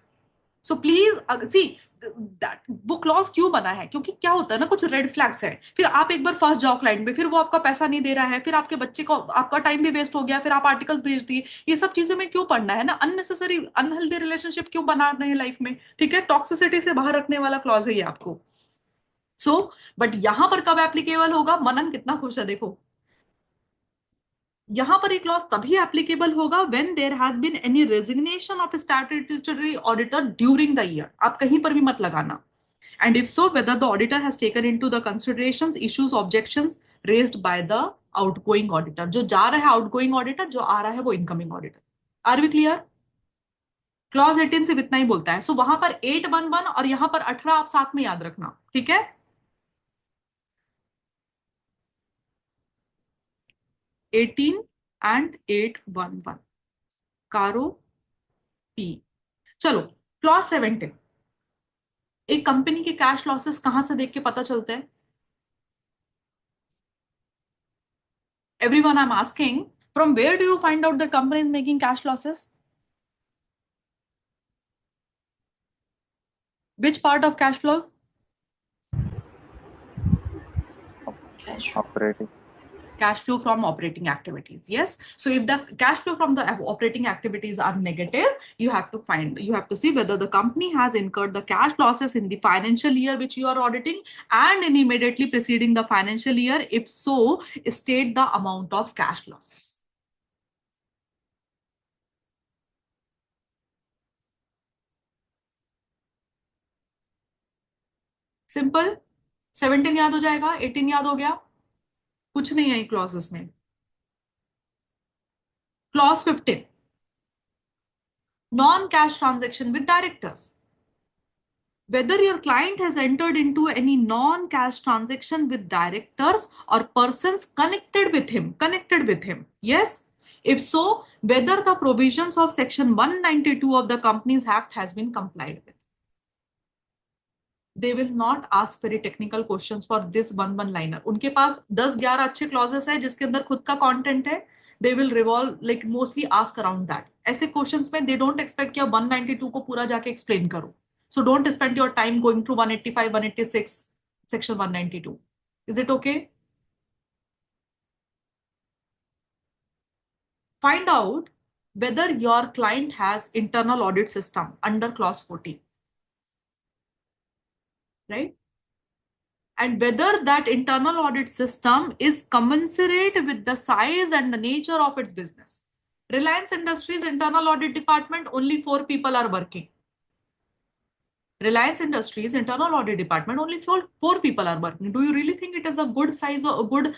[SPEAKER 1] So please see that वो क्लॉज क्यों बना है क्योंकि क्या होता है ना कुछ रेड फ्लैग्स है फिर आप एक बार फंस जाओ क्लाइंट में फिर वो आपका पैसा नहीं दे रहा है फिर आपके बच्चे को आपका टाइम भी वेस्ट हो गया फिर आप आर्टिकल्स भेज दिए. ये सब चीजें में क्यों पढ़ना है ना अननेसेसरी अनहेल्दी रिलेशनशिप क्यों बना रहे हैं लाइफ में. ठीक है टॉक्सिसिटी से बाहर रखने वाला क्लॉज है ये आपको. सो बट यहां पर कब एप्लीकेबल होगा. मनन कितना खुश है देखो. यहां पर एक लॉस तभी एप्लीकेबल होगा when there has been any resignation of statutory auditor during the year. आप कहीं पर भी मत लगाना. And if so whether the auditor has taken into the considerations issues objections raised by the outgoing auditor. जो जा रहा है आउटगोइंग ऑडिटर जो आ रहा है वो incoming auditor. Are we clear? Clause 18 सिर्फ इतना ही बोलता है. सो वहां पर 811 और यहां पर 18 आप साथ में याद रखना. ठीक है 18 एंड 811 कारो पी. चलो क्लॉज 17. एक कंपनी के कैश लॉसेस कहां से देख के पता चलते हैं. Everyone I am asking from where do you find out the company is making cash losses. Which part of cash flow.
[SPEAKER 10] Operating.
[SPEAKER 1] Cash flow from operating activities. Yes. So if the cash flow from the operating activities are negative, you have to see whether the company has incurred the cash losses in the financial year which you are auditing and in immediately preceding the financial year. If so, state the amount of cash losses. Simple. 17 याद हो जाएगा. 18 याद हो गया. कुछ नहीं है clauses में. Clause 15 non cash transaction with directors. Whether your client has entered into any non-cash transaction with directors or persons connected with him. Yes. If so, whether the provisions of section 192 of the Companies Act has been complied with. They will not ask very technical questions for this one liner. उनके पास 10-11 अच्छे clauses है जिसके अंदर खुद का content है. They will revolve like mostly ask around that. ऐसे questions में they don't expect कि आप 192 को पूरा जाके explain करो. So don't spend your time going through 185, 186, section 192. Is it okay? Find out whether your client has internal audit system under clause 14. Right? And whether that internal audit system is commensurate with the size and the nature of its business. Reliance Industries internal audit department, only 4 people are working. Reliance Industries internal audit department, only 4 people are working. Do you really think it is a good size or a good,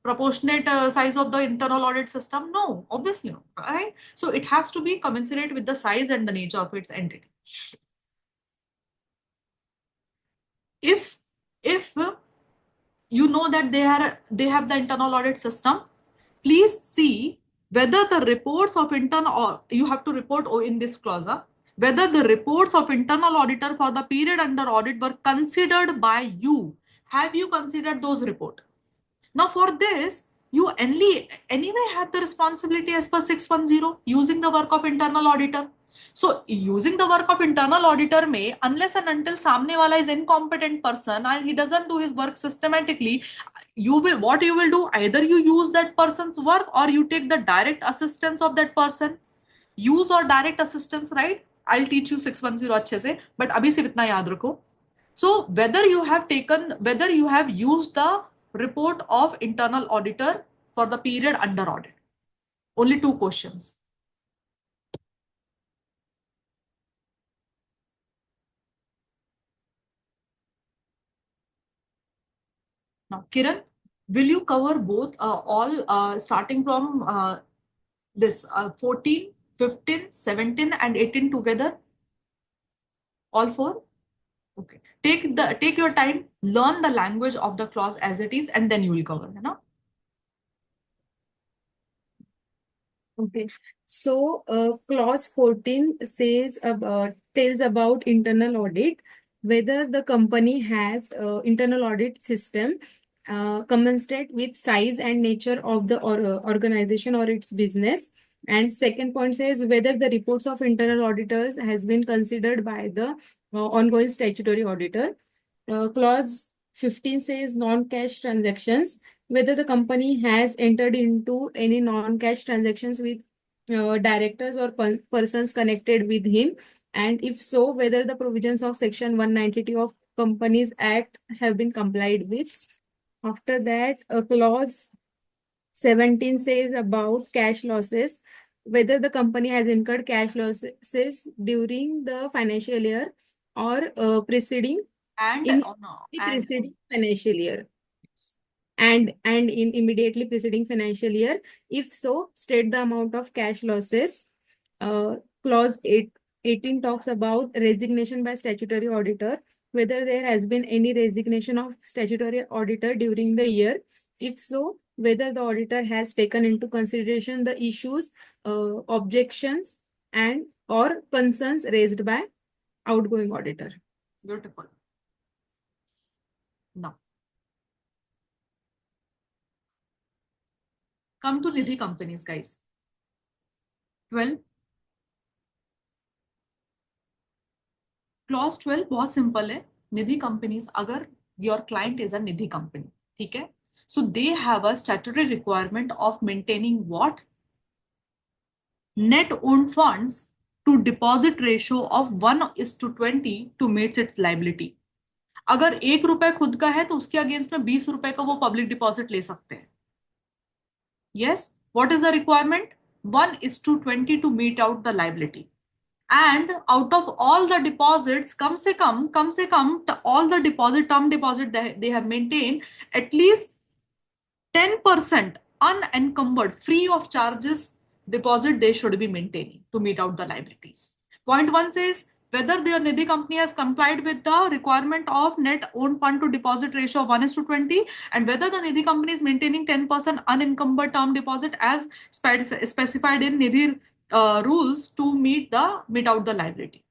[SPEAKER 1] proportionate size of the internal audit system? No, obviously not, right? So it has to be commensurate with the size and the nature of its entity. If you know that they have the internal audit system, please see whether the reports of internal, or you have to report in this clause, whether the reports of internal auditor for the period under audit were considered by you. Have you considered those reports? Now for this, you anyway have the responsibility as per 610 using the work of internal auditor. So using the work of internal auditor may, unless and until samne wala is incompetent person and he doesn't do his work systematically, what you will do, either you use that person's work or you take the direct assistance of that person. Use or direct assistance, right? I'll teach you 610 अच्छे से, but अभी सिर्फ इतना याद रखो. So whether you have used the report of internal auditor for the period under audit. Only 2 questions. Now, Kiran, will you cover both all starting from this 14, 15, 17 and 18 together? All four? Okay. Take your time, learn the language of the clause as it is, and then you will cover, है ना?
[SPEAKER 7] Okay. So, clause 14 tells about internal audit, whether the company has internal audit system commensurate with size and nature of the organization or its business. And second point says whether the reports of internal auditors has been considered by the ongoing statutory auditor. Clause 15 says non-cash transactions, whether the company has entered into any non-cash transactions with directors or persons connected with him, and if so, whether the provisions of Section 192 of Companies Act have been complied with. After that, clause 17 says about cash losses, whether the company has incurred cash losses during the financial year or preceding
[SPEAKER 1] And
[SPEAKER 7] in
[SPEAKER 1] no,
[SPEAKER 7] the
[SPEAKER 1] and
[SPEAKER 7] preceding financial year and in immediately preceding financial year. If so, state the amount of cash losses. Clause 18 talks about resignation by statutory auditor, whether there has been any resignation of statutory auditor during the year. If so, whether the auditor has taken into consideration the issues, objections, and or concerns raised by outgoing auditor.
[SPEAKER 1] beautiful. Now, come to Nidhi companies, guys. 12. Clause 12 बहुत simple है. निधि companies, अगर your client is a Nidhi company, ठीक है? So they have a statutory requirement of maintaining what? Net owned funds to deposit ratio of 1:20 to meet its liability. अगर 1 रुपए खुद का है तो उसके अगेंस्ट में 20 रुपए का वो पब्लिक डिपॉजिट ले सकते हैं. Yes, what is the requirement? 1:20 to meet out the liability. And out of all the deposits, come se come, all the deposit, term deposit they have maintained at least 10% unencumbered, free of charges deposit they should be maintaining to meet out the liabilities. Point 1 says whether their Nidhi company has complied with the requirement of net owned fund to deposit ratio of 1:20, and whether the Nidhi company is maintaining 10% unencumbered term deposit as specified in Nidhi rules to meet out the liability.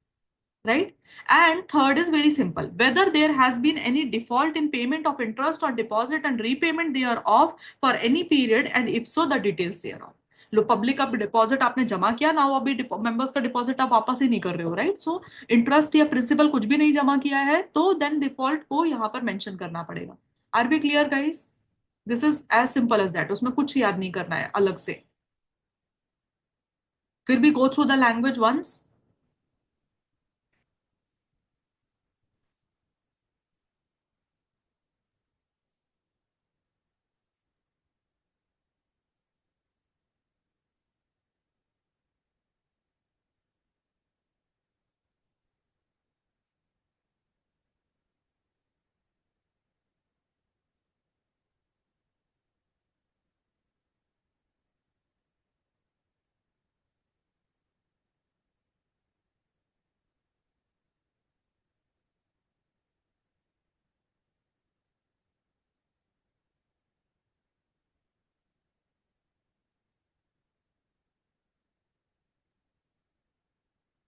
[SPEAKER 1] Right? And third is very simple. Whether there has been any default in payment of interest or deposit and repayment thereof for any period, and if so, the details thereof. Low public का deposit आपने जमा किया ना, वो अभी members का deposit आप वापस ही नहीं कर रहे हो, राइट? सो इंटरेस्ट या प्रिंसिपल कुछ भी नहीं जमा किया है तो देन डिफॉल्ट को यहाँ पर मेंशन करना पड़ेगा. Are we clear guys? This is as simple as that. उसमें कुछ याद नहीं करना है अलग से. फिर भी go through the language once.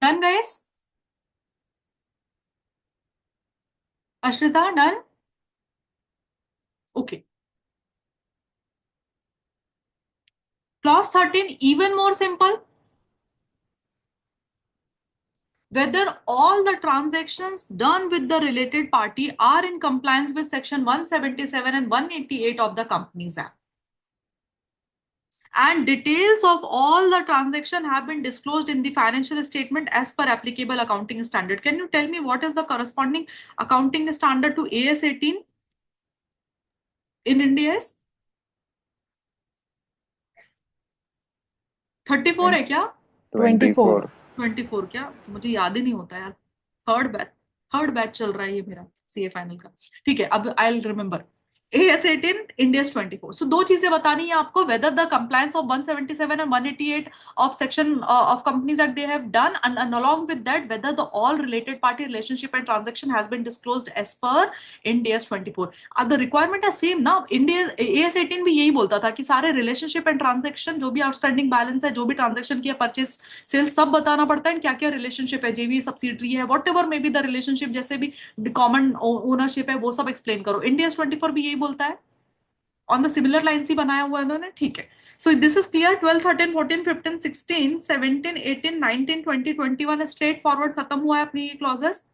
[SPEAKER 1] Done, guys? Ashrita, done? Okay. Clause 13, even more simple. Whether all the transactions done with the related party are in compliance with Section 177 and 188 of the Companies Act. And details of all the transaction have been disclosed in the financial statement as per applicable accounting standard. Can you tell me what is the corresponding accounting standard to AS 18 in India? is 34 है क्या?
[SPEAKER 10] 24.
[SPEAKER 1] 24 क्या? मुझे याद ही नहीं होता यार. Third batch चल रहा है ये मेरा सीए फाइनल का. ठीक है, अब I will remember. AS18, India's 24. So दो चीजें बतानी है आपको, whether the compliance of 177 and 188 of section of companies that they have done, and along with that whether the all related party relationship and transaction has been disclosed as per India's 24. The requirement is same ना, India AS18 भी यही बोलता था कि सारे relationship and transaction जो भी outstanding balance है, जो भी transaction किया, purchase sales, सब बताना पड़ता है, क्या क्या relationship है, JV subsidiary है, whatever may be the relationship, जैसे भी कॉमन ओनरशिप है वो सब एक्सप्लेन करो। इंडिया 24 भी यही बोलता है, ऑन द सिमिलर लाइंस ही बनाया हुआ है इन्होंने, ठीक है। So this is clear. 12, 13, 14, 15, 16, 17, 18, 19, 20, 21 straightforward खत्म हुआ है अपनी ये clauses.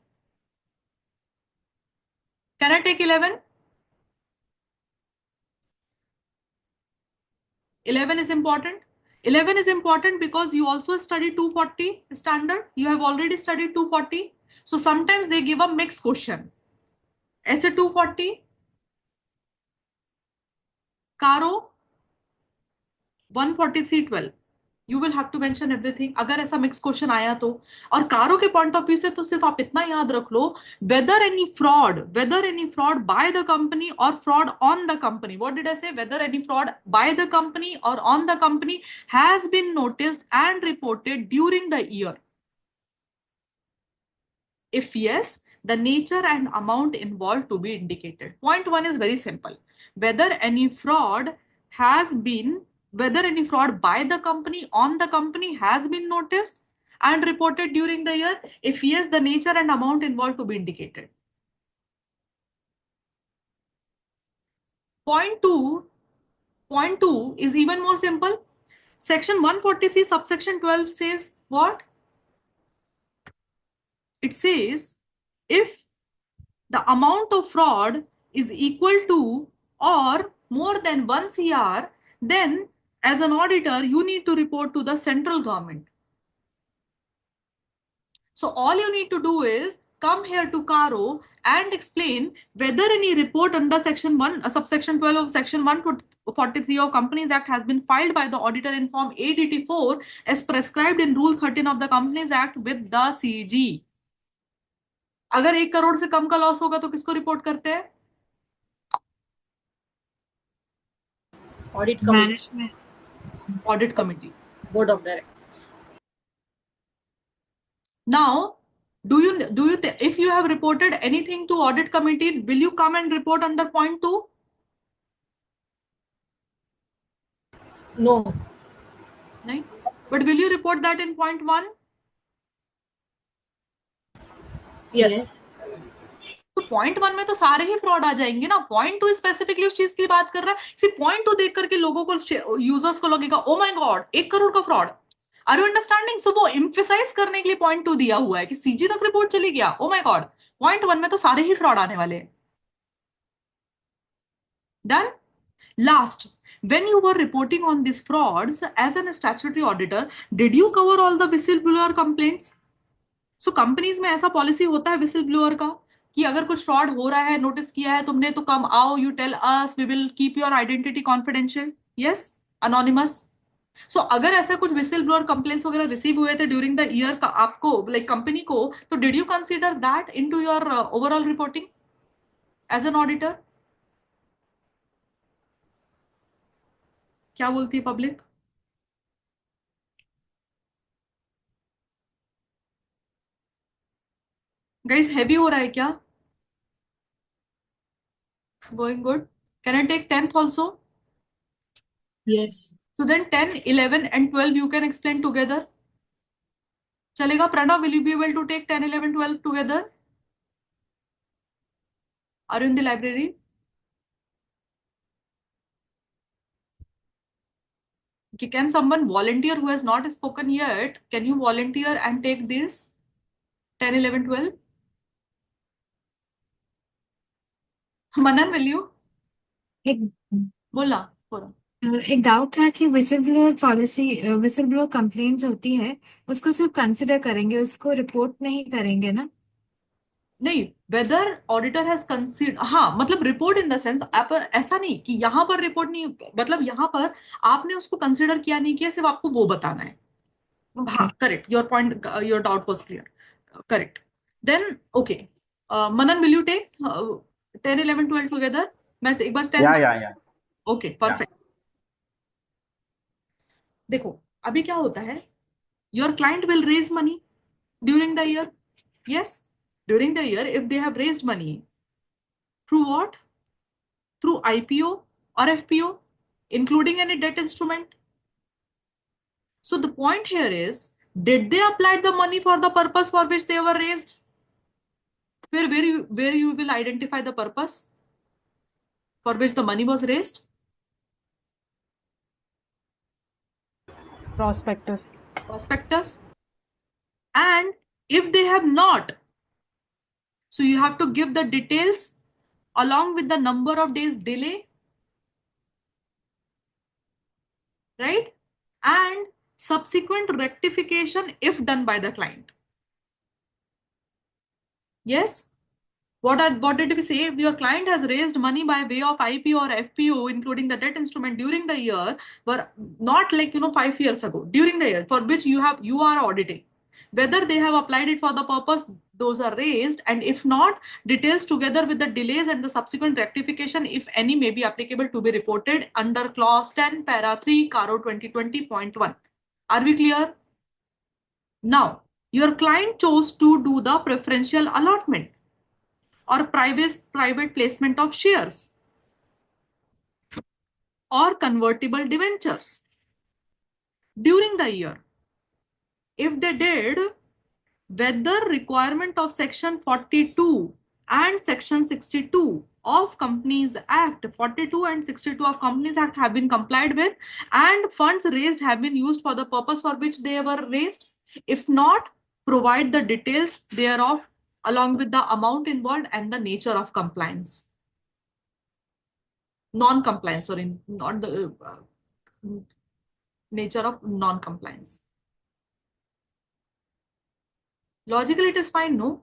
[SPEAKER 1] Can I take 11? 11 is important. 11 is important because you also study 240 standard. You have already studied 240. So sometimes they give a mixed question. ऐसे 240 CARO 14312, you will have to mention everything अगर ऐसा mix question आया तो। और कारो के point of view से तो सिर्फ आप इतना याद रख लो, whether any fraud by the company और fraud on the company, what did I say, whether any fraud by the company और on the company has been noticed and reported during the year. If yes, the nature and amount involved to be indicated. Point one is very simple. Whether any fraud by the company on the company has been noticed and reported during the year. If yes, the nature and amount involved to be indicated. Point two is even more simple. Section 143 subsection 12 says what? It says if the amount of fraud is equal to or more than 1 CR, then as an auditor, you need to report to the central government. So all you need to do is come here to CARO and explain whether any report under section 1, subsection 12 of section 143 of Companies Act has been filed by the auditor in form ADT4 as prescribed in Rule 13 of the Companies Act with the CG. अगर 1 करोड़ से कम का loss होगा तो किसको report करते हैं?
[SPEAKER 4] Audit committee.
[SPEAKER 1] Audit committee.
[SPEAKER 4] Board of directors.
[SPEAKER 1] Now, if you have reported anything to audit committee, will you come and report under point 2?
[SPEAKER 4] No.
[SPEAKER 1] Right? But will you report that in point 1?
[SPEAKER 4] Yes.
[SPEAKER 1] तो point 1 में तो सारे ही fraud आ जाएंगे ना, point 2 specifically उस चीज की बात कर रहा है। सिर्फ पॉइंट 2 देख करके लोगों को, यूजर्स को लगेगा ओ माय गॉड 1 करोड़ का fraud. Are you understanding? So वो एम्फेसाइज करने के लिए पॉइंट 2 दिया हुआ है कि सीजी तक रिपोर्ट चली गया, ओ माय गॉड। पॉइंट 1 में तो सारे ही फ्रॉड आने वाले हैं। Done. Last, when you were reporting on these frauds as an statutory auditor, did you cover all the whistleblower complaints? So companies में ऐसा पॉलिसी होता है whistleblower का कि अगर कुछ फ्रॉड हो रहा है, नोटिस किया है तुमने, तो कम आओ, you tell us, we will keep your identity confidential, yes, anonymous. So अगर ऐसा कुछ विसिल ब्लोअर कंप्लेंट्स वगैरह रिसीव हुए थे ड्यूरिंग द ईयर का आपको, लाइक कंपनी को, तो did you consider that into your overall reporting as an auditor? क्या बोलती है पब्लिक? गाइस हैवी हो रहा है क्या? Going good. Can I take 10th also?
[SPEAKER 2] Yes.
[SPEAKER 1] So then 10, 11 and 12 you can explain together. Chalega? Pranav, will you be able to take 10, 11, 12 together? Are you in the library? Okay, can someone volunteer who has not spoken yet? Can you volunteer and take this 10, 11, 12? Manan, will you?
[SPEAKER 7] एक
[SPEAKER 1] बोला बोला।
[SPEAKER 7] एक doubt था कि whistle blower policy, whistle blower complaints होती है, उसको सिर्फ कंसिडर करेंगे, उसको रिपोर्ट नहीं करेंगे ना?
[SPEAKER 1] नहीं, वेदर ऑडिटर हैज कंसीडर, हाँ मतलब रिपोर्ट इन द सेंस, पर ऐसा नहीं कि यहां पर रिपोर्ट नहीं, मतलब यहां पर आपने उसको कंसिडर किया नहीं किया, सिर्फ आपको वो बताना है। हाँ correct, your point, your doubt was clear, correct. Then okay, Manan, will you take 10, 11, 12 together? मैं एक बार
[SPEAKER 6] या
[SPEAKER 1] ओके परफेक्ट। देखो अभी क्या होता है, your client will raise money during the year. Yes, during the year if they have raised money through what, through IPO or FPO, including any debt instrument. So the point here is, did they apply the money for the purpose for which they were raised? Where you will identify the purpose for which the money was raised?
[SPEAKER 11] Prospectus.
[SPEAKER 1] Prospectus. And if they have not, so you have to give the details along with the number of days delay, right? And subsequent rectification if done by the client. Yes. What did we say? If your client has raised money by way of IPO or FPO, including the debt instrument during the year, but not like 5 years ago, during the year for which you are auditing, whether they have applied it for the purpose, those are raised, and if not, details together with the delays and the subsequent rectification, if any, may be applicable to be reported under clause 10, para 3, CARO 2020.1. Are we clear? Now, your client chose to do the preferential allotment or private placement of shares or convertible debentures during the year. If they did, whether requirement of section 42 and section 62 of Companies Act, 42 and 62 of Companies Act have been complied with, and funds raised have been used for the purpose for which they were raised. If not, provide the details thereof along with the amount involved and the nature of compliance. Non-compliance, sorry, not the nature of non-compliance. Logically, it is fine, no?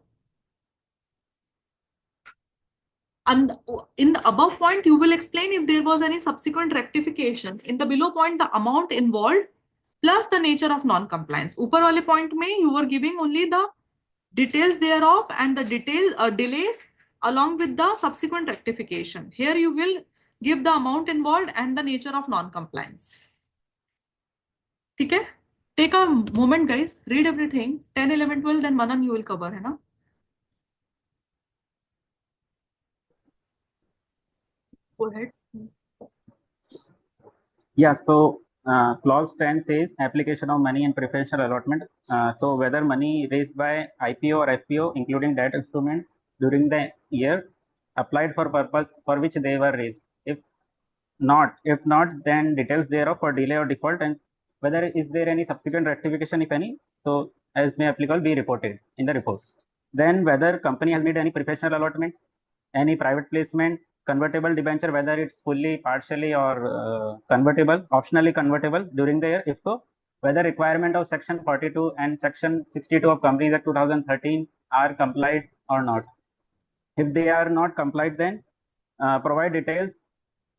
[SPEAKER 1] And in the above point, you will explain if there was any subsequent rectification. In the below point, the amount involved plus the nature of non-compliance. Upper wale point mein, you were giving only the details thereof and the delays along with the subsequent rectification. Here you will give the amount involved and the nature of non-compliance. ठीक है? Take a moment, guys. Read everything. 10, 11, 12, then Manan you will cover, है ना? Go ahead.
[SPEAKER 6] Yeah, so clause 10 says application of money and preferential allotment. So whether money raised by IPO or FPO, including debt instrument during the year, applied for purpose for which they were raised. If not, then details thereof for delay or default, and whether is there any subsequent rectification, if any, so as may applicable be reported in the reports. Then whether company has made any preferential allotment, any private placement, convertible debenture, whether it's fully, partially, or convertible, optionally convertible during the year. If so, whether requirement of section 42 and section 62 of Companies Act 2013 are complied or not. If they are not complied, then provide details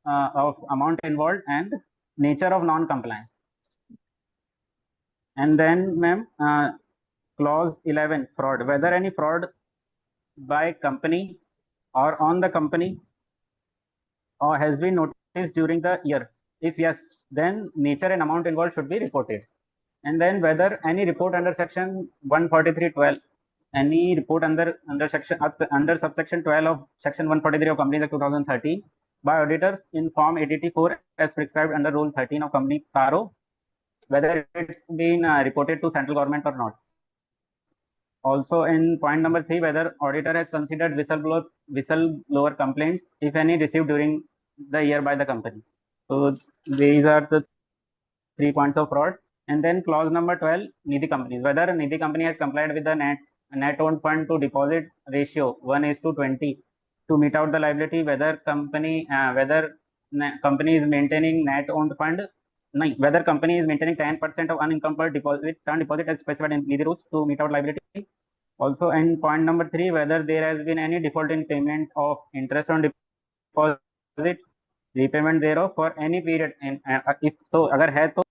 [SPEAKER 6] of amount involved and nature of non-compliance. And then, ma'am, clause 11, fraud. Whether any fraud by company or on the company or has been noticed during the year. If yes, then nature and amount involved should be reported. And then whether any report under section 143.12, any report under subsection 12 of section 143 of Companies Act 2013 by auditor in form 884 as prescribed under Rule 13 of Company CARO, whether it's been reported to central government or not. Also, in point number 3, whether auditor has considered whistleblower complaints, if any, received during the year by the company. So these are the 3 points of fraud. And then clause number 12, Nidhi companies. Whether Nidhi company has complied with the net owned fund to deposit ratio 1:20 to meet out the liability. Whether company is maintaining net owned fund. Whether company is maintaining 10% of unencumbered term deposit as specified in Nidhi rules to meet out liability. Also, in point number 3, whether there has been any default in payment of interest on deposit, repayment thereof for any period. And if so, agar hai to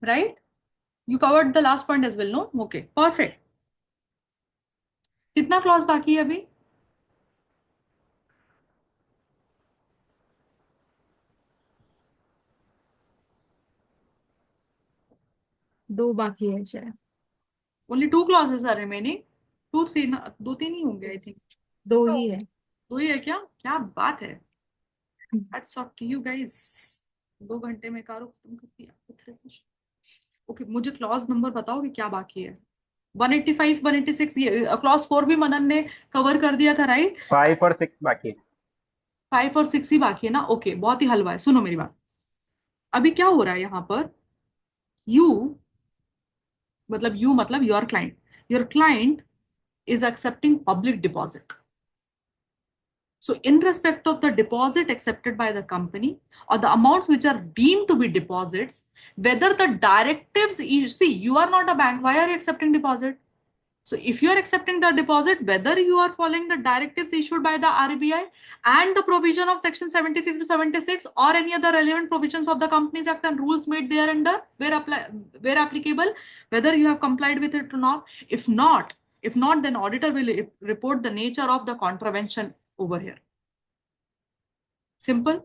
[SPEAKER 1] Right? You covered the last point as well, no? Okay, perfect. कितना clause बाकी है अभी?
[SPEAKER 7] दो बाकी है शायद।
[SPEAKER 1] Only 2 clauses are remaining. 2 3 ना, 2 3 ही होंगे आई थिंक।
[SPEAKER 7] दो ही है।
[SPEAKER 1] 2 ही है क्या? क्या बात है। Hats off to you guys. 2 घंटे में कारो खत्म कर दिया। ओके, मुझे क्लॉज नंबर बताओ कि क्या बाकी है। 185 186, ये क्लॉज 4 भी मनन ने कवर कर दिया था, राइट?
[SPEAKER 6] 5 और 6 बाकी है।
[SPEAKER 1] 5 और 6 ही बाकी है ना। ओके, बहुत ही हलवा है। सुनो मेरी बात। अभी क्या हो रहा है यहाँ पर? यू मतलब your client is accepting public deposit. So, in respect of the deposit accepted by the company or the amounts which are deemed to be deposits, whether the directives, you see, you are not a bank, why are you accepting deposit? So, if you are accepting the deposit, whether you are following the directives issued by the RBI and the provision of section 73 to 76 or any other relevant provisions of the Companies Act and rules made thereunder, where applicable, whether you have complied with it or not. If not, then auditor will report the nature of the contravention over here. Simple.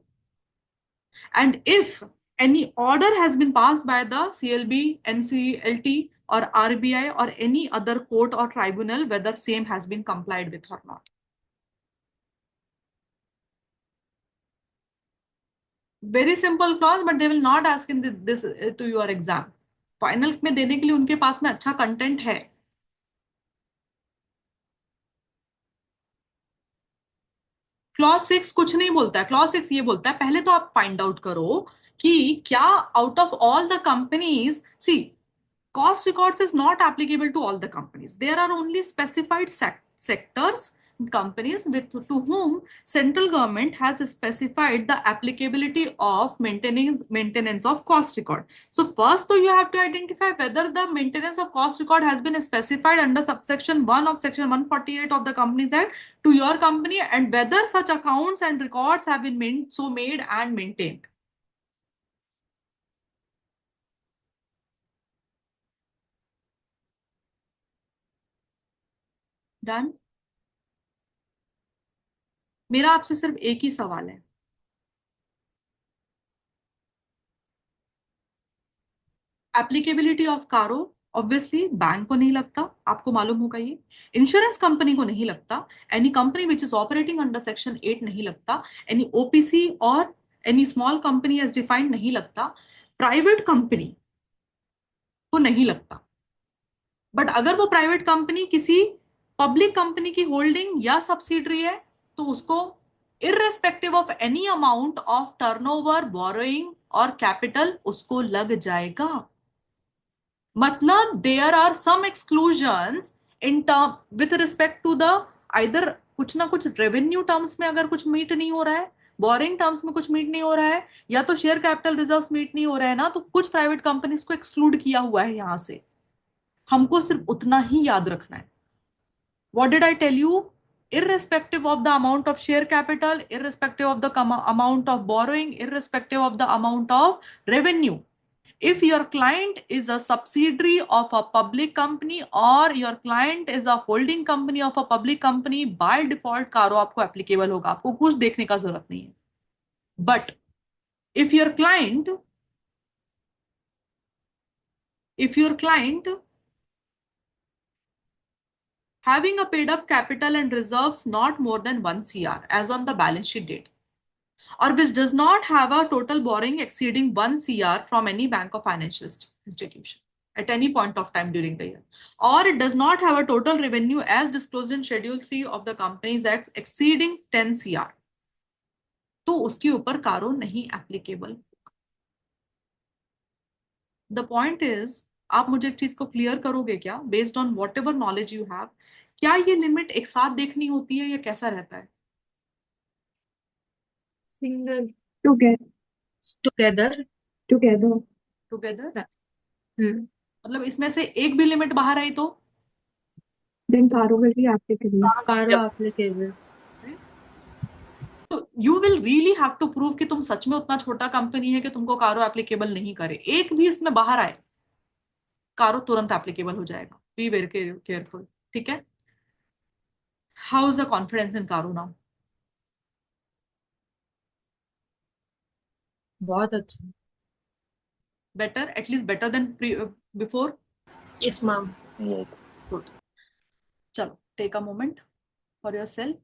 [SPEAKER 1] And if any order has been passed by the CLB, NCLT, or RBI, or any other court or tribunal, whether same has been complied with or not. Very simple clause, but they will not ask in this to your exam. Final में देने के लिए उनके पास में अच्छा content है। Clause 6 कुछ नहीं बोलता है। क्लॉज 6 ये बोलता है, पहले तो आप फाइंड आउट करो कि क्या out of all the companies, see, cost records is not applicable to all the companies. There are only specified sectors, companies with to whom central government has specified the applicability of maintenance of cost record. So first, though, you have to identify whether the maintenance of cost record has been specified under subsection 1 of section 148 of the Companies Act to your company, and whether such accounts and records have been made and maintained. Done? मेरा आपसे सिर्फ एक ही सवाल है। Applicability of कारो obviously bank को नहीं लगता, आपको मालूम होगा ये। इंश्योरेंस कंपनी को नहीं लगता। Any company which is operating under section 8 नहीं लगता। एनी ओपीसी और any small company as defined नहीं लगता। प्राइवेट कंपनी को नहीं लगता। बट अगर वो प्राइवेट कंपनी किसी पब्लिक कंपनी की होल्डिंग या सब्सिडरी है तो उसको irrespective of any amount of turnover, borrowing और कैपिटल उसको लग जाएगा। मतलब there are some exclusions in term with respect to the either कुछ ना कुछ रेवेन्यू टर्म्स में अगर कुछ मीट नहीं हो रहा है, बोरिंग टर्म्स में कुछ मीट नहीं हो रहा है, या तो शेयर कैपिटल रिजर्व्स मीट नहीं हो रहा है ना, तो कुछ प्राइवेट कंपनीज को एक्सक्लूड किया हुआ है यहां से। हमको सिर्फ उतना ही याद रखना है। What did I tell you? Irrespective of the amount of share capital, irrespective of the amount of borrowing, irrespective of the amount of revenue, if your client is a subsidiary of a public company or your client is a holding company of a public company, by default कारो आपको applicable होगा, आपको कुछ देखने का जरूरत नहीं है। But if your client having a paid up capital and reserves not more than 1 CR as on the balance sheet date, or which does not have a total borrowing exceeding 1 CR from any bank or financial institution at any point of time during the year, or it does not have a total revenue as disclosed in Schedule 3 of the Companies Act exceeding 10 CR, तो उसके ऊपर कारो नहीं applicable. The point is, आप मुझे एक चीज को क्लियर करोगे क्या, based on what ever knowledge you have, क्या ये लिमिट एक साथ देखनी होती है या कैसा रहता है?
[SPEAKER 7] Single.
[SPEAKER 2] Together together together
[SPEAKER 1] together.
[SPEAKER 7] Hmm.
[SPEAKER 1] मतलब इसमें से एक भी लिमिट बाहर आई तो
[SPEAKER 2] then CARO will be applicable.
[SPEAKER 7] CARO applicable.
[SPEAKER 1] तो you will really have to prove कि तुम सच में उतना छोटा कंपनी है कि तुमको कारो एप्लीकेबल नहीं करे। एक भी इसमें बाहर आए, कारो तुरंत एप्लीकेबल हो जाएगा। बी वेरी केयरफुल, ठीक है? How is the confidence in Caro now?
[SPEAKER 2] बहुत अच्छा.
[SPEAKER 1] Better, at least better than before?
[SPEAKER 4] Yes, ma'am.
[SPEAKER 10] Yes.
[SPEAKER 1] Good. Chalo, take a moment for yourself.